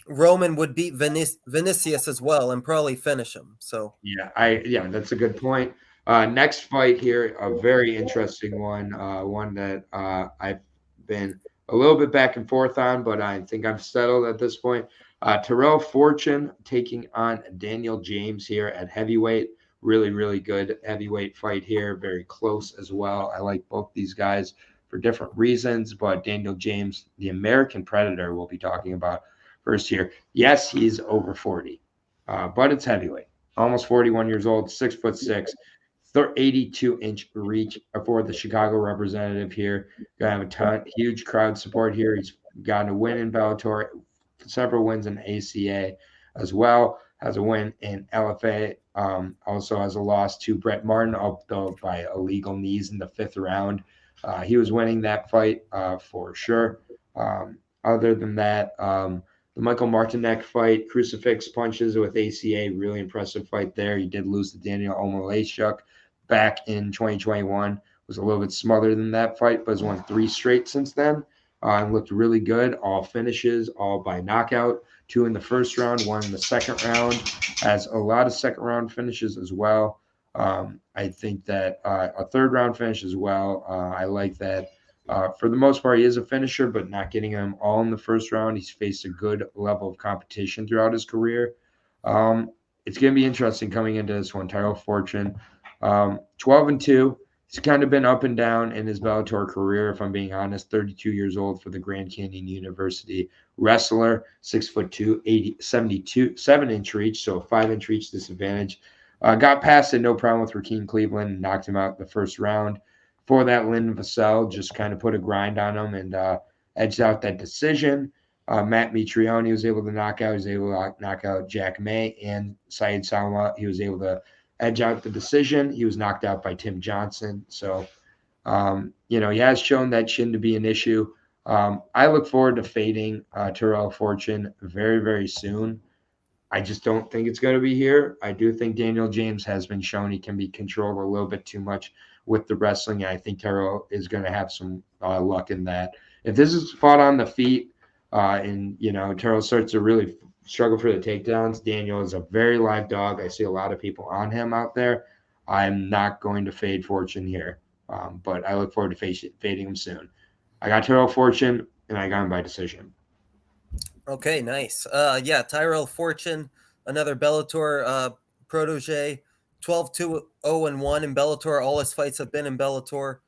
Roman would beat Vinicius as well and probably finish him. So yeah, that's a good point. Next fight here, a very interesting one, one that I've been a little bit back and forth on, but I think I'm settled at this point. Terrell Fortune taking on Daniel James here at heavyweight. Really, really good heavyweight fight here. Very close as well. I like both these guys for different reasons, but Daniel James, the American Predator, we'll be talking about first here. Yes, he's over 40, but it's heavyweight. Almost 41 years old, 6'6". 82-inch reach for the Chicago representative here. Gonna have huge crowd support here. He's gotten a win in Bellator, several wins in ACA as well. Has a win in LFA. Also has a loss to Brett Martin, although by illegal knees in the 5th round. He was winning that fight for sure. Other than that, the Michael Martinek fight, crucifix punches with ACA, really impressive fight there. He did lose to Daniel Omalechuk back in 2021. Was a little bit smothered than that fight, but has won 3 straight since then and looked really good. All finishes, all by knockout. 2 in the first round, 1 in the second round. Has a lot of second round finishes as well. I think that a third round finish as well. I like that. For the most part, he is a finisher, but not getting him all in the first round. He's faced a good level of competition throughout his career. It's going to be interesting coming into this one. Tyrell Fortune, 12-2. He's kind of been up and down in his Bellator career, if I'm being honest. 32 years old for the Grand Canyon University wrestler, 6'2", 7-inch reach, so 5-inch reach disadvantage. Got past it, no problem with Rakeem Cleveland, and knocked him out the first round. For that, Lynn Vassell just kind of put a grind on him and edged out that decision. Matt Mitrione was able to knock out. He was able to knock out Jack May and Syed Salma. He was able to edge out the decision. He was knocked out by Tim Johnson. So, he has shown that chin to be an issue. I look forward to fading Tyrell Fortune very, very soon. I just don't think it's going to be here. I do think Daniel James has been shown he can be controlled a little bit too much with the wrestling. And I think Tyrell is going to have some luck in that. If this is fought on the feet and Tyrell starts to really struggle for the takedowns, Daniel is a very live dog. I see a lot of people on him out there. I'm not going to fade Fortune here, but I look forward to fading him soon. I got Tyrell Fortune, and I got him by decision. Okay, nice. Tyrell Fortune, another Bellator protege, 12-2-0-1 in Bellator. All his fights have been in Bellator.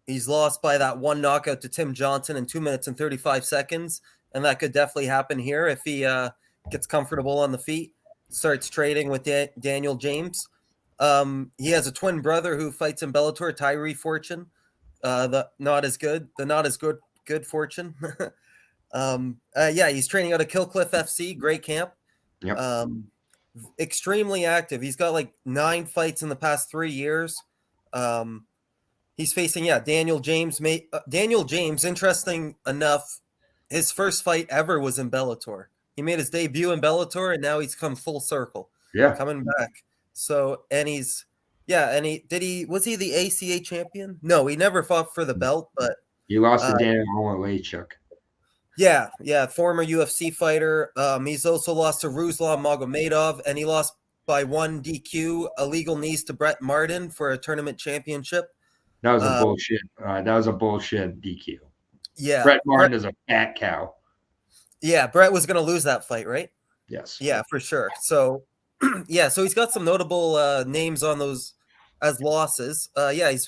He's lost by that one knockout to Tim Johnson in 2 minutes and 35 seconds, and that could definitely happen here if he gets comfortable on the feet, starts trading with Daniel James. He has a twin brother who fights in Bellator, Tyree Fortune. The not as good Fortune. He's training out of Killcliff FC, great camp. Yep. Extremely active. He's got like 9 fights in the past 3 years. He's facing Daniel James. Daniel James, interesting enough, his first fight ever was in Bellator. He made his debut in Bellator, and now he's come full circle. Yeah, coming back. So, and was he the ACA champion? No, he never fought for the belt, but he lost to Daniel Omalechuk. Yeah, former UFC fighter. He's also lost to Ruslan Moggenberg, and he lost by 1 DQ, illegal knees to Brett Martin for a tournament championship. That was a bullshit. That was a bullshit DQ. Yeah, Brett Martin is a fat cow. Yeah, Brett was going to lose that fight, right? Yes. Yeah, for sure. So, so he's got some notable names on those as losses.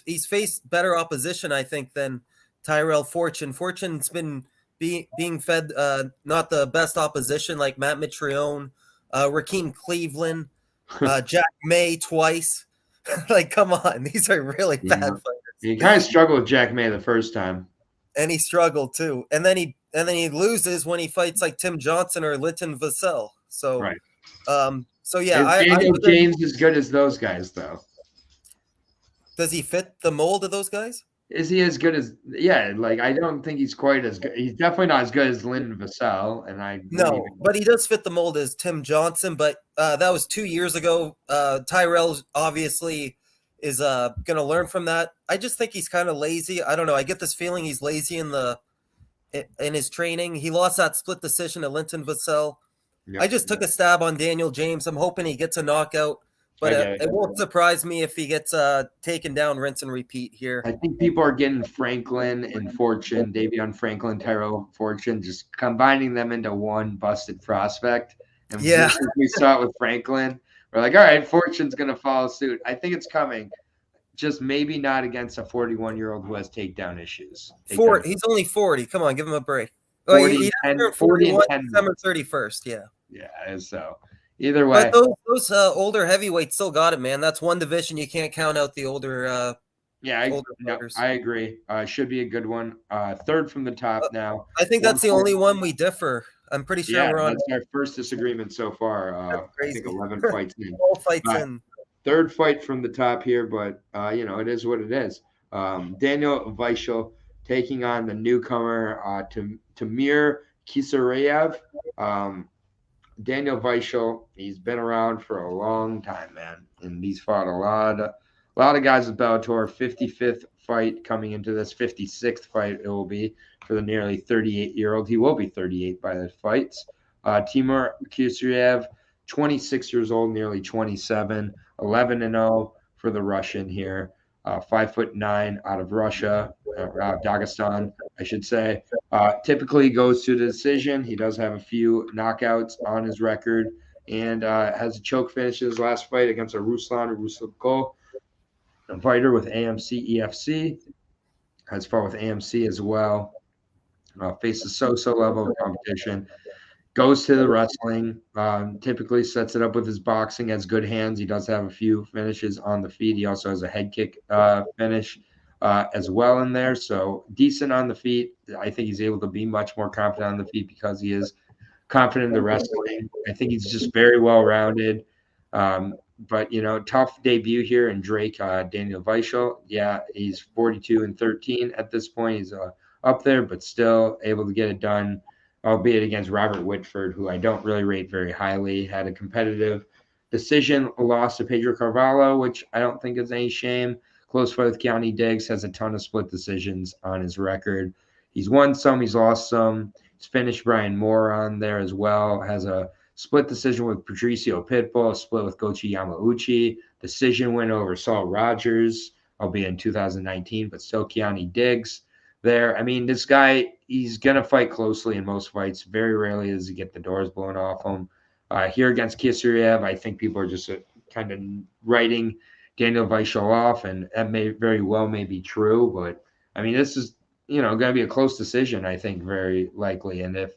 He's faced better opposition, I think, than Tyrell Fortune. Fortune's been being fed not the best opposition like Matt Mitrione, Rakeem Cleveland, Jack May twice. Like, come on, these are really bad fighters. He kind of struggled with Jack May the first time, and he struggled too. And then he loses when he fights like Tim Johnson or Linton Vassell. So, right. Daniel James as good as those guys, though. Does he fit the mold of those guys? Is he as good as? Yeah, like I don't think he's quite as good. He's definitely not as good as Linton Vassell, but he does fit the mold as Tim Johnson. But that was 2 years ago. Tyrell obviously is going to learn from that. I just think he's kind of lazy. I don't know. I get this feeling he's lazy in his training. He lost that split decision to Linton Vassell. Yep. I just took a stab on Daniel James. I'm hoping he gets a knockout. But it won't surprise me if he gets taken down, rinse and repeat here. I think people are getting Franklin and Fortune, Davion Franklin, Tyrell Fortune, just combining them into one busted prospect. And we saw it with Franklin. We're like, all right, Fortune's going to follow suit. I think it's coming. Just maybe not against a 41-year-old who has takedown issues. He's only 40. Come on, give him a break. 40 and 41, December 31st, yeah. Yeah, so – either way, but those older heavyweights still got it, man. That's one division you can't count out the older. I agree. Should be a good one. Third from the top now. I think that's the only one we differ. I'm pretty sure we're on. That's our first disagreement so far. I think 11 fights in. All fights in. Third fight from the top here, but it is what it is. Daniel Weichel taking on the newcomer Tamir Kisarev. Daniel Weichel, he's been around for a long time, man, and he's fought a lot of guys with Bellator. 55th fight coming into this 56th fight it will be for the nearly 38-year-old. He will be 38 by the fights. Timur Kisriev, 26 years old, nearly 27, 11-0 for the Russian here. 5'9" out of Russia, Dagestan, I should say. Typically goes to the decision. He does have a few knockouts on his record and has a choke finish in his last fight against a Ruslan Ruslenko, a fighter with AMC EFC. Has fought with AMC as well. Faces so level of competition. Goes to the wrestling, typically sets it up with his boxing, has good hands. He does have a few finishes on the feet. He also has a head kick finish as well in there. So decent on the feet. I think he's able to be much more confident on the feet because he is confident in the wrestling. I think he's just very well-rounded. But, tough debut here in Drake, Daniel Weichel. Yeah, he's 42-13 at this point. He's up there, but still able to get it done, albeit against Robert Whitford, who I don't really rate very highly. Had a competitive decision loss to Pedro Carvalho, which I don't think is any shame. Close fight with Keanu Diggs, has a ton of split decisions on his record. He's won some, he's lost some. He's finished Brian Moore on there as well. Has a split decision with Patricio Pitbull, a split with Gochi Yamauchi. Decision win over Saul Rogers, albeit in 2019, but still Keanu Diggs there. I mean, this guy, he's going to fight closely in most fights. Very rarely does he get the doors blown off him. Here against Kisaryev, I think people are just kind of writing Daniel Weichel off, and that may very well may be true. But, I mean, this is, going to be a close decision, I think, very likely. And if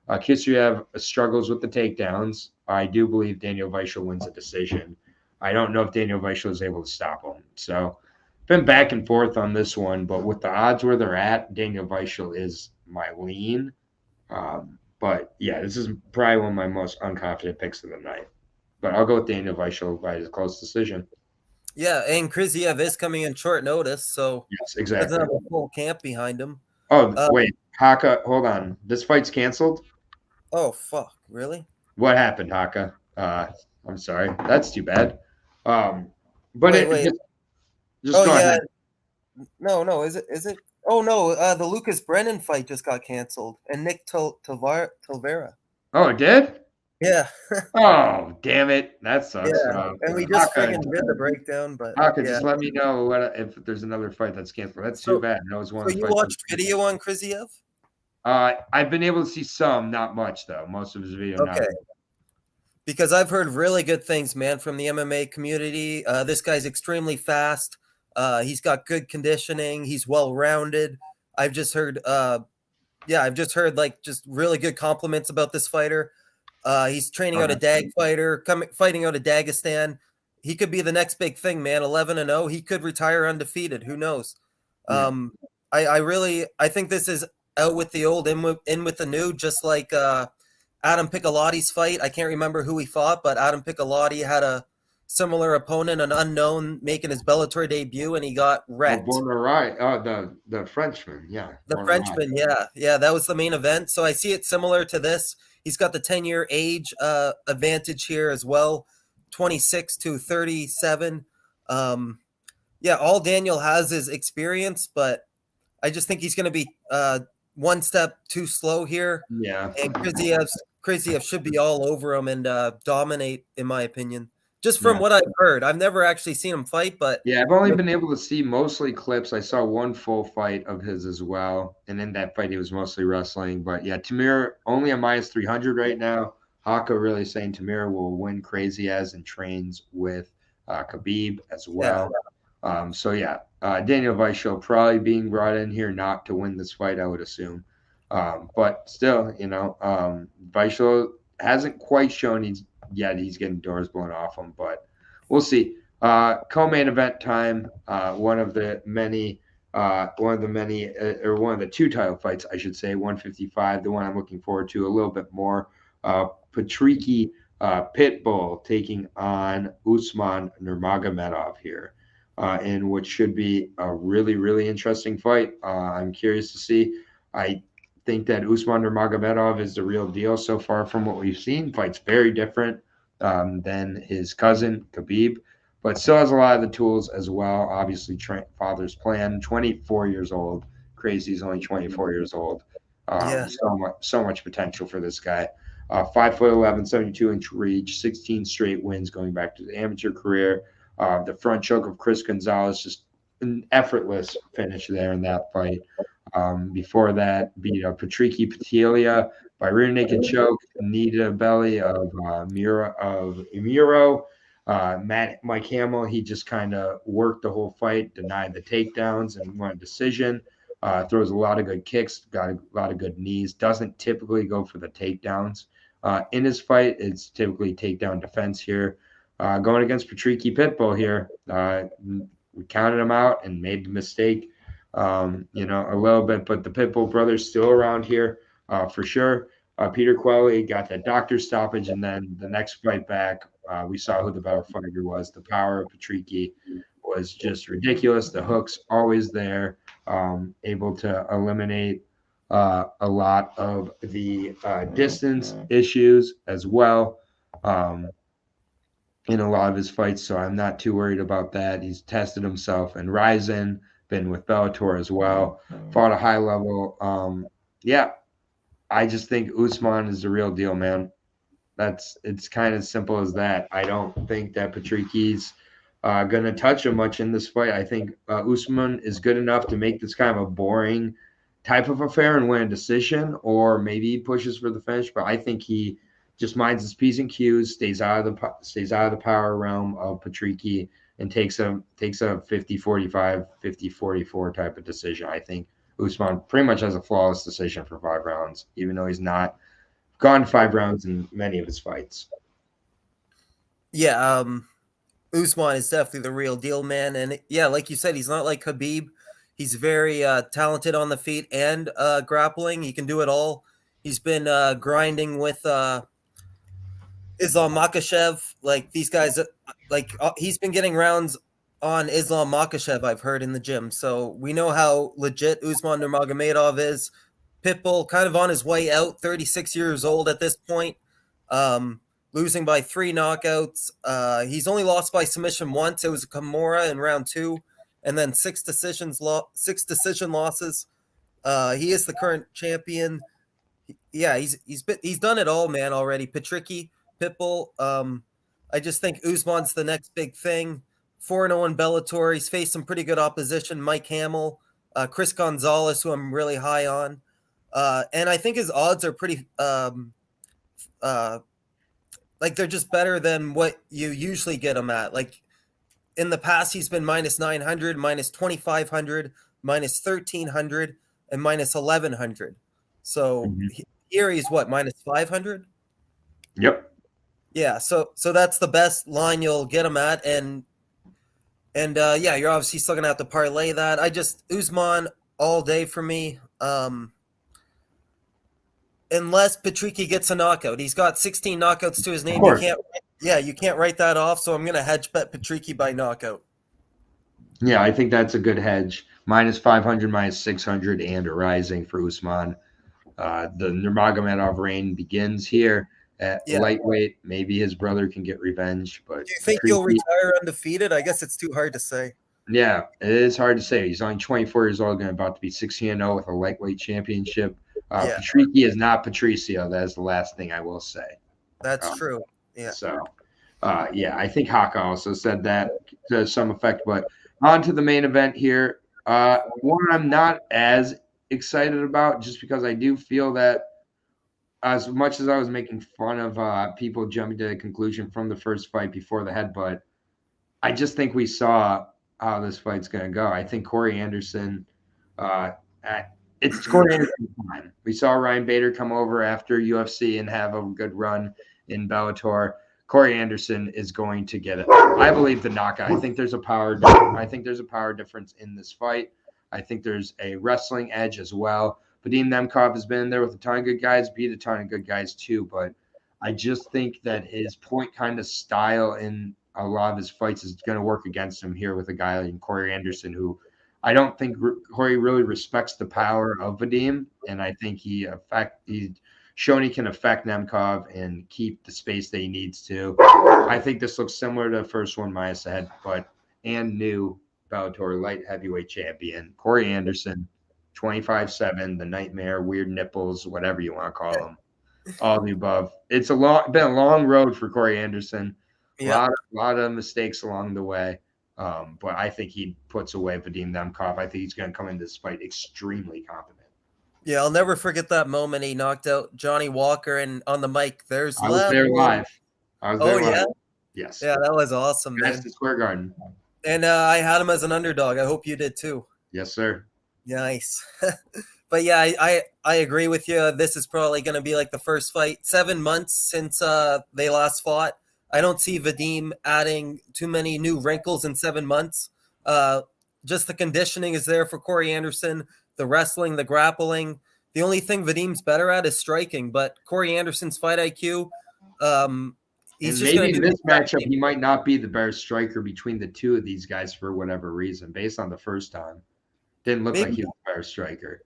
Kisaryev struggles with the takedowns, I do believe Daniel Weichel wins a decision. I don't know if Daniel Weichel is able to stop him. So, been back and forth on this one, but with the odds where they're at, Daniel Weichel is my lean. But yeah, this is probably one of my most unconfident picks of the night. But I'll go with Daniel Weichel by his close decision. Yeah, and Krizia is coming in short notice, so yes, exactly. Doesn't have a full camp behind him. Oh, wait, Haka, hold on. This fight's canceled? Oh, fuck, really? What happened, Haka? I'm sorry. That's too bad. But wait. Just go ahead. No, is it? Oh no, the Lucas Brennan fight just got canceled, and Nick Talavera. Oh, it did? Yeah. Oh, damn it! That sucks. Yeah. And we just freaking did the breakdown, but just let me know if there's another fight that's canceled. That's too bad. That was one. So you watched video on Kriziev? I've been able to see some, not much though. Most of his video. Okay. Not. Because I've heard really good things, man, from the MMA community. This guy's extremely fast. He's got good conditioning. He's well-rounded. I've just heard like just really good compliments about this fighter. He's training out a Dag fighter, fighting out of Dagestan. He could be the next big thing, man. 11-0. He could retire undefeated. Who knows? Yeah. I think this is out with the old, in with the new, just like Adam Piccolotti's fight. I can't remember who he fought, but Adam Piccolotti had a similar opponent, an unknown, making his Bellator debut, and he got wrecked. The Frenchman, yeah. The Frenchman, yeah. That was the main event. So I see it similar to this. He's got the 10-year age advantage here as well, 26-37. All Daniel has is experience, but I just think he's going to be one step too slow here. Yeah. And Kriziev should be all over him and dominate, in my opinion. Just from what I've heard. I've never actually seen him fight, but... Yeah, I've only been able to see mostly clips. I saw one full fight of his as well, and in that fight, he was mostly wrestling. But yeah, Tamir only a -300 right now. Haka really saying Tamir will win Crazy-As and trains with Khabib as well. Yeah. Daniel Weichel probably being brought in here not to win this fight, I would assume. But still, Weichel hasn't quite shown he's getting doors blown off him, but we'll see. Co-main event time. One of the two title fights, I should say, 155. The one I'm looking forward to a little bit more. Patricky Pitbull taking on Usman Nurmagomedov here. in what should be a really, really interesting fight. I'm curious to see. I think that Usman Nurmagomedov is the real deal so far from what we've seen. Fight's very different than his cousin, Khabib, but still has a lot of the tools as well. Obviously, father's plan, 24 years old. Crazy, he's only 24 years old. Yeah. So much potential for this guy. 5'11", 72-inch reach, 16 straight wins going back to the amateur career. The front choke of Chris Gonzalez, just an effortless finish there in that fight. Before that, beat Patricky Patilia by rear naked choke, knee to the belly of Muro. Mike Hamill, he just kind of worked the whole fight, denied the takedowns, and won a decision. Throws a lot of good kicks, got a lot of good knees. Doesn't typically go for the takedowns. In his fight, it's typically takedown defense here. Going against Patricky Pitbull here, we counted him out and made the mistake, a little bit. But the Pitbull brothers still around here for sure. Peter Cauley got that doctor stoppage, and then the next fight back, we saw who the better fighter was. The power of Patricky was just ridiculous. The hooks always there, able to eliminate a lot of the distance issues as well in a lot of his fights. So I'm not too worried about that. He's tested himself in Ryzen, been with Bellator as well, fought a high level. I just think Usman is the real deal, man. It's kind of simple as that. I don't think that Patricky's going to touch him much in this fight. I think Usman is good enough to make this kind of a boring type of affair and win a decision, or maybe he pushes for the finish. But I think he just minds his P's and Q's, stays out of the power realm of Patricky, and takes a 50-45, 50-44 type of decision. I think Usman pretty much has a flawless decision for 5 rounds, even though he's not gone 5 rounds in many of his fights. Yeah, Usman is definitely the real deal, man. And yeah, like you said, he's not like Khabib. He's very talented on the feet and grappling. He can do it all. He's been grinding with Islam Makhachev. Like these guys, he's been getting rounds on Islam Makhachev, I've heard, in the gym. So we know how legit Usman Nurmagomedov is. Pitbull kind of on his way out, 36 years old at this point. Losing by 3 knockouts. He's only lost by submission once. It was a Kimura in round 2, and then 6 decision losses. He is the current champion. Yeah, he's done it all, man. Already. Patricky, Pitbull. I just think Usman's the next big thing. 4-0 in Bellator. He's faced some pretty good opposition. Mike Hamill, Chris Gonzalez, who I'm really high on, and I think his odds are pretty. They're just better than what you usually get him at. Like in the past, he's been minus 900, minus 2,500, minus 1,300, and minus 1,100. So here he's what, minus 500? Yep. Yeah. So that's the best line you'll get him at, and you're obviously still gonna have to parlay that. Usman all day for me. Unless Patricky gets a knockout. He's got 16 knockouts to his name. You can't write that off, so I'm going to hedge bet Patricky by knockout. Yeah, I think that's a good hedge. Minus 500, minus 600, and a rising for Usman. The Nurmagomedov reign begins here at lightweight. Maybe his brother can get revenge. But do you think he'll retire undefeated? I guess it's too hard to say. Yeah, it is hard to say. He's only 24 years old, about to be 16-0 with a lightweight championship. Patricky is not Patricio. That is the last thing I will say. That's true. Yeah. So, I think Haka also said that to some effect. But on to the main event here. One I'm not as excited about, just because I do feel that as much as I was making fun of people jumping to the conclusion from the first fight before the headbutt, I just think we saw how this fight's going to go. I think Corey Anderson it's Corey Anderson's time. We saw Ryan Bader come over after UFC and have a good run in Bellator. Corey Anderson is going to get it. I believe the knockout. I think there's a power difference in this fight. I think there's a wrestling edge as well. Vadim Nemkov has been in there with a ton of good guys, beat a ton of good guys too. But I just think that his point kind of style in a lot of his fights is going to work against him here with a guy like Corey Anderson, who I don't think Corey really respects the power of Vadim, and I think he's shown he can affect Nemkov and keep the space that he needs to. I think this looks similar to the first one Maya said, and new Bellator light heavyweight champion Corey Anderson, 25-7, the nightmare, weird nipples, whatever you want to call him, all the above. It's been a long road for Corey Anderson. A lot of mistakes along the way. But I think he puts away Vadim Nemkov. I think he's going to come into this fight extremely confident. Yeah, I'll never forget that moment he knocked out Johnny Walker, and on the mic, I was there live. Yeah? Yes. Yeah, that was awesome, man. Madison Square Garden. And I had him as an underdog. I hope you did too. Yes, sir. Nice. But yeah, I agree with you. This is probably going to be like the first fight. 7 months since they last fought. I don't see Vadim adding too many new wrinkles in 7 months. Just the conditioning is there for Corey Anderson, the wrestling, the grappling. The only thing Vadim's better at is striking, but Corey Anderson's fight IQ, he's just maybe in this matchup, he might not be the better striker between the two of these guys for whatever reason, based on the first time. Didn't look like he was a better striker.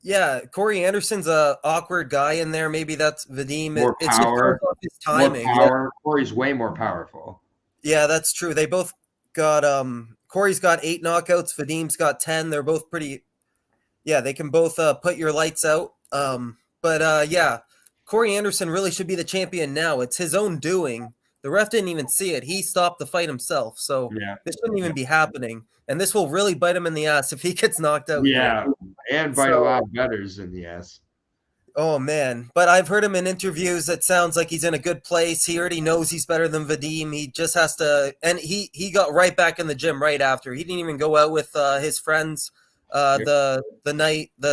Yeah, Corey Anderson's a awkward guy in there. Maybe that's Vadim. More power. His timing. More power. Yeah. Corey's way more powerful. Yeah, that's true. They both got Corey's got 8 knockouts. Vadim's got 10. They're both pretty. Yeah, they can both put your lights out. Yeah, Corey Anderson really should be the champion now. It's his own doing. The ref didn't even see it. He stopped the fight himself. So this shouldn't even be happening. And this will really bite him in the ass if he gets knocked out. Yeah, and bite a lot of bettors in the ass. Oh, man. But I've heard him in interviews. It sounds like he's in a good place. He already knows he's better than Vadim. He just has to – and he got right back in the gym right after. He didn't even go out with his friends the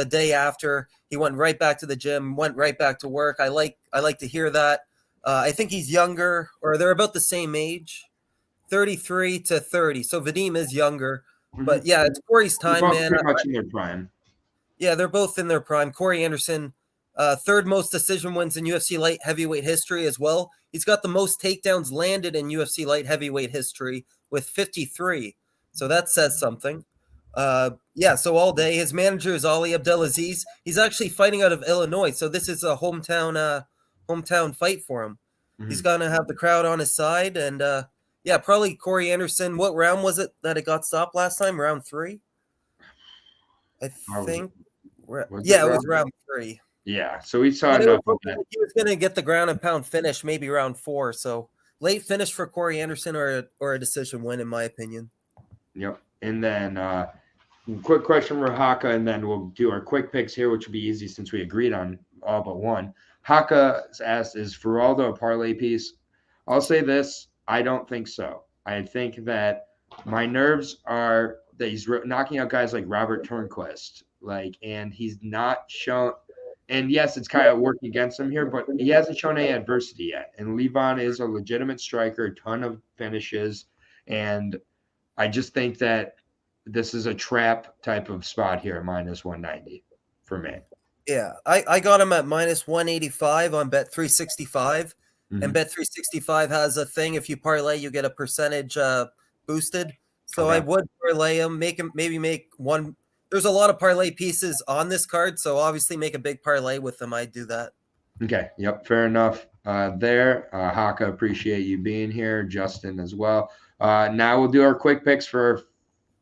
day after. He went right back to the gym, went right back to work. I like to hear that. I think he's younger, or they're about the same age, 33 to 30. So Vadim is younger. But, yeah, it's Corey's time, man. Pretty much in their prime. Yeah, they're both in their prime. Corey Anderson, third most decision wins in UFC light heavyweight history as well. He's got the most takedowns landed in UFC light heavyweight history with 53. So that says something. So all day. His manager is Ali Abdelaziz. He's actually fighting out of Illinois. So this is a hometown fight for him. Mm-hmm. He's going to have the crowd on his side. And, probably Corey Anderson. What round was it that it got stopped last time? Round 3? I think. It was round 3. Yeah, so we saw enough of that. He was going to get the ground and pound finish, maybe round 4. So late finish for Corey Anderson or a decision win, in my opinion. Yep. And then quick question for Haka, and then we'll do our quick picks here, which will be easy since we agreed on all but one. Haka asked, is Feraldo a parlay piece? I'll say this. I don't think so. I think that my nerves are that he's knocking out guys like Robert Turnquist, and he's not shown. And yes, it's kind of working against him here, but he hasn't shown any adversity yet. And Levon is a legitimate striker, a ton of finishes, and I just think that this is a trap type of spot here, minus 190 for me. Yeah, I got him at minus 185 on Bet365. Mm-hmm. And Bet365 has a thing. If you parlay, you get a percentage boosted. So I would parlay him, maybe make one. There's a lot of parlay pieces on this card, so obviously make a big parlay with them. I'd do that. Okay. Yep. Fair enough. Haka, appreciate you being here. Justin as well. Now we'll do our quick picks for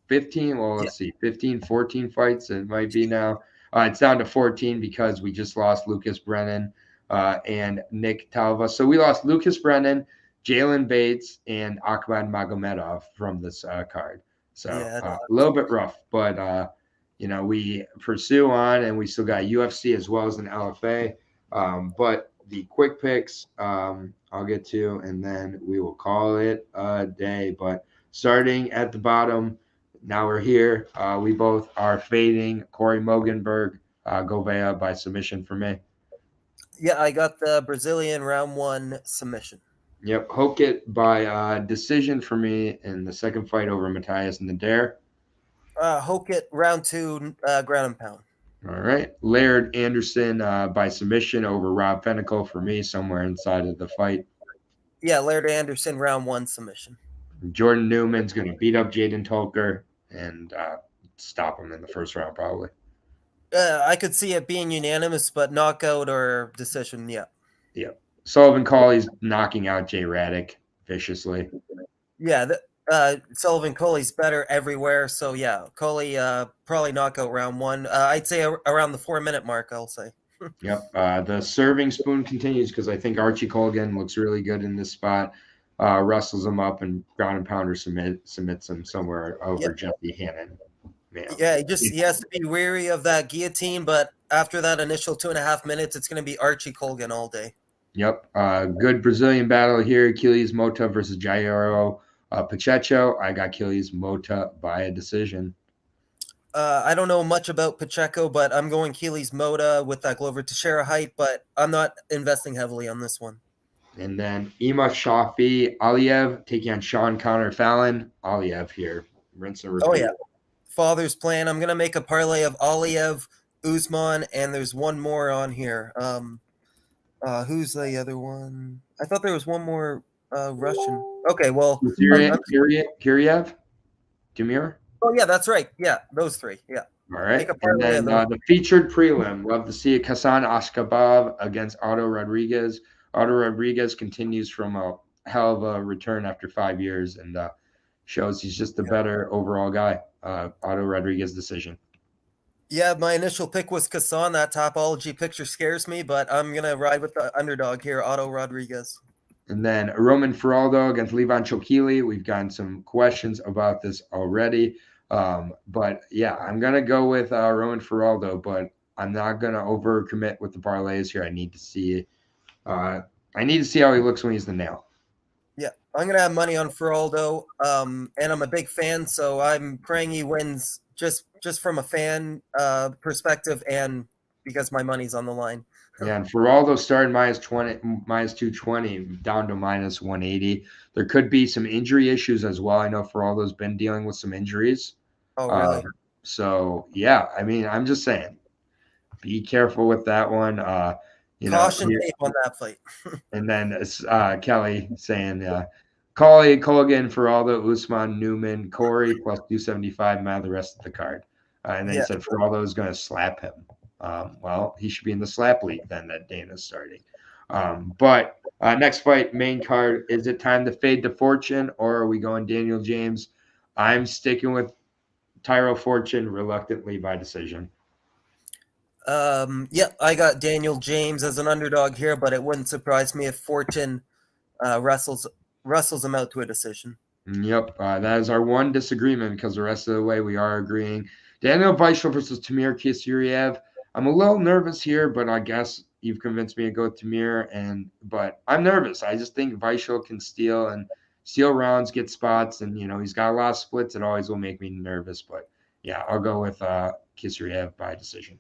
15. Well, let's see, 15, 14 fights. It might be now. It's down to 14 because we just lost Lucas Brennan and Nick Talva. So we lost Lucas Brennan, Jalen Bates, and Ahmad Magomedov from this card. So a little bit rough, but we pursue on, and we still got UFC as well as an LFA. But the quick picks I'll get to, and then we will call it a day. But starting at the bottom, now we're here. We both are fading Corey Moggenberg, Govea by submission for me. Yeah, I got the Brazilian round 1 submission. Yep, Hokit by decision for me in the second fight over Matthias Nader. Hokit round 2 ground and pound. All right, Laird Anderson by submission over Rob Pinnacle for me, somewhere inside of the fight. Yeah, Laird Anderson, round 1 submission. Jordan Newman's going to beat up Jaden Tolker and stop him in the first round, probably. I could see it being unanimous, but knockout or decision, yeah. Yeah. Sullivan Cauley's knocking out Jay Raddick viciously. Yeah, Sullivan Coley's better everywhere. So, yeah, Coley probably knockout round 1. I'd say around the 4-minute mark, I'll say. Yep. The serving spoon continues because I think Archie Colgan looks really good in this spot. Wrestles him up and ground and pounder submits him somewhere over Jesse Hannon. Man. Yeah, he has to be wary of that guillotine, but after that initial 2.5 minutes, it's going to be Archie Colgan all day. Yep. Good Brazilian battle here. Achilles Mota versus Jairo Pacheco. I got Achilles Mota by a decision. I don't know much about Pacheco, but I'm going Achilles Mota with that Glover Teixeira height, but I'm not investing heavily on this one. And then Ima Shafi Aliev taking on Sean Connor Fallon. Aliev here. Rinse and repeat. Oh, yeah. Father's plan. I'm going to make a parlay of Aliev, Usman, and there's one more on here. Who's the other one? I thought there was one more Russian. Okay, well. Kiriev? Demir? Oh, yeah, that's right. Yeah, those 3. Yeah. All right. And then the featured prelim. Love to see it. Cassan Ashkabov against Otto Rodriguez. Otto Rodriguez continues from a hell of a return after 5 years and shows he's just a better overall guy. Otto Rodriguez decision. Yeah, my initial pick was Cassan. That topology picture scares me, but I'm going to ride with the underdog here, Otto Rodriguez. And then Roman Feraldo against Levan Chokily. We've gotten some questions about this already. But yeah, I'm going to go with Roman Feraldo, but I'm not going to overcommit with the parlays here. I need to see how he looks when he's the nail. Yeah, I'm going to have money on Feraldo, and I'm a big fan, so I'm praying he wins just from a fan perspective and because my money's on the line. Yeah, and Feraldo started minus 220 down to minus 180. There could be some injury issues as well. I know Feraldo's been dealing with some injuries. Oh, really? So, yeah, I mean, I'm just saying, be careful with that one. Caution tape on that fight. And then Kelly saying, Cauley, Colgan, Feraldo, Usman, Newman, Corey plus 275, man, the rest of the card. And then he said Feraldo is going to slap him. Well, he should be in the slap league then that Dana's starting. But next fight, main card, is it time to fade to Fortune or are we going Daniel James? I'm sticking with Tyro Fortune reluctantly by decision. I got Daniel James as an underdog here, but it wouldn't surprise me if Fortune wrestles him out to a decision. Yep, that is our one disagreement because the rest of the way we are agreeing. Daniel Weichel versus Tamir Kisiriev. I'm a little nervous here, but I guess you've convinced me to go with Tamir. But I'm nervous. I just think Weichel can steal rounds, get spots, and he's got a lot of splits. It always will make me nervous. But yeah, I'll go with Kisiriev by decision.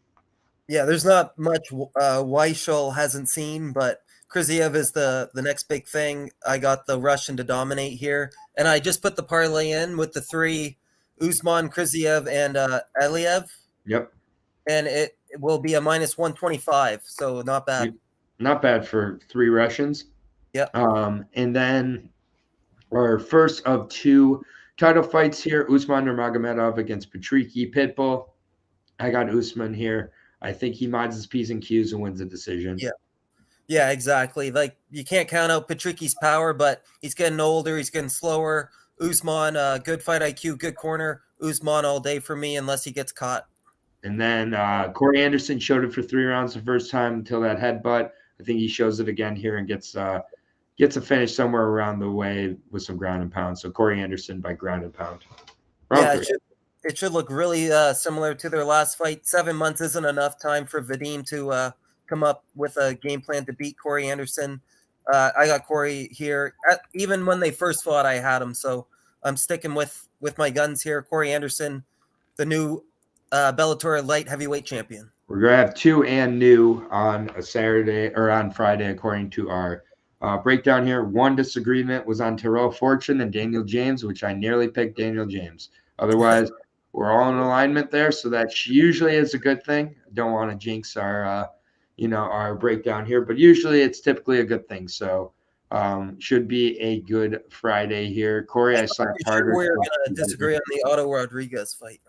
Yeah, there's not much Weichel hasn't seen, but Krizia is the next big thing. I got the Russian to dominate here, and I just put the parlay in with the 3 Usman, Kriziev, and Aliev. Yep. And it will be a minus 125, so not bad. Not bad for 3 Russians. Yep. And then our first of 2 title fights here, Usman Nurmagomedov against Patricky Pitbull. I got Usman here. I think he minds his P's and Q's and wins a decision. Yeah, exactly. Like, you can't count out Patricky's power, but he's getting older. He's getting slower. Usman, good fight IQ, good corner. Usman all day for me unless he gets caught. And then Corey Anderson showed it for 3 rounds the first time until that headbutt. I think he shows it again here and gets a finish somewhere around the way with some ground and pound. So Corey Anderson by ground and pound. It should look really similar to their last fight. 7 months isn't enough time for Vadim to come up with a game plan to beat Corey Anderson. I got Corey here. Even when they first fought, I had him. So I'm sticking with my guns here. Corey Anderson, the new Bellator light heavyweight champion. We're going to have 2 and new on a Saturday or on Friday, according to our breakdown here. One disagreement was on Terrell Fortune and Daniel James, which I nearly picked Daniel James. Otherwise, we're all in alignment there, so that usually is a good thing. I don't want to jinx our breakdown here, but usually it's typically a good thing. So Should be a good Friday here. Corey, I slapped harder. We're going to disagree on the Otto Rodriguez fight.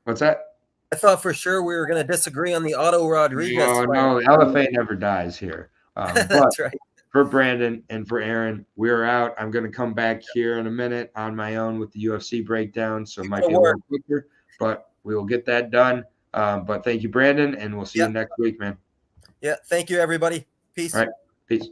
What's that? I thought for sure we were going to disagree on the Otto Rodriguez fight. No, LFA never dies here. That's right. For Brandon and for Aaron, we're out. I'm going to come back here in a minute on my own with the UFC breakdown, so it might be a little quicker, but we will get that done. But thank you, Brandon, and we'll see you next week, man. Yeah, thank you, everybody. Peace. All right, peace.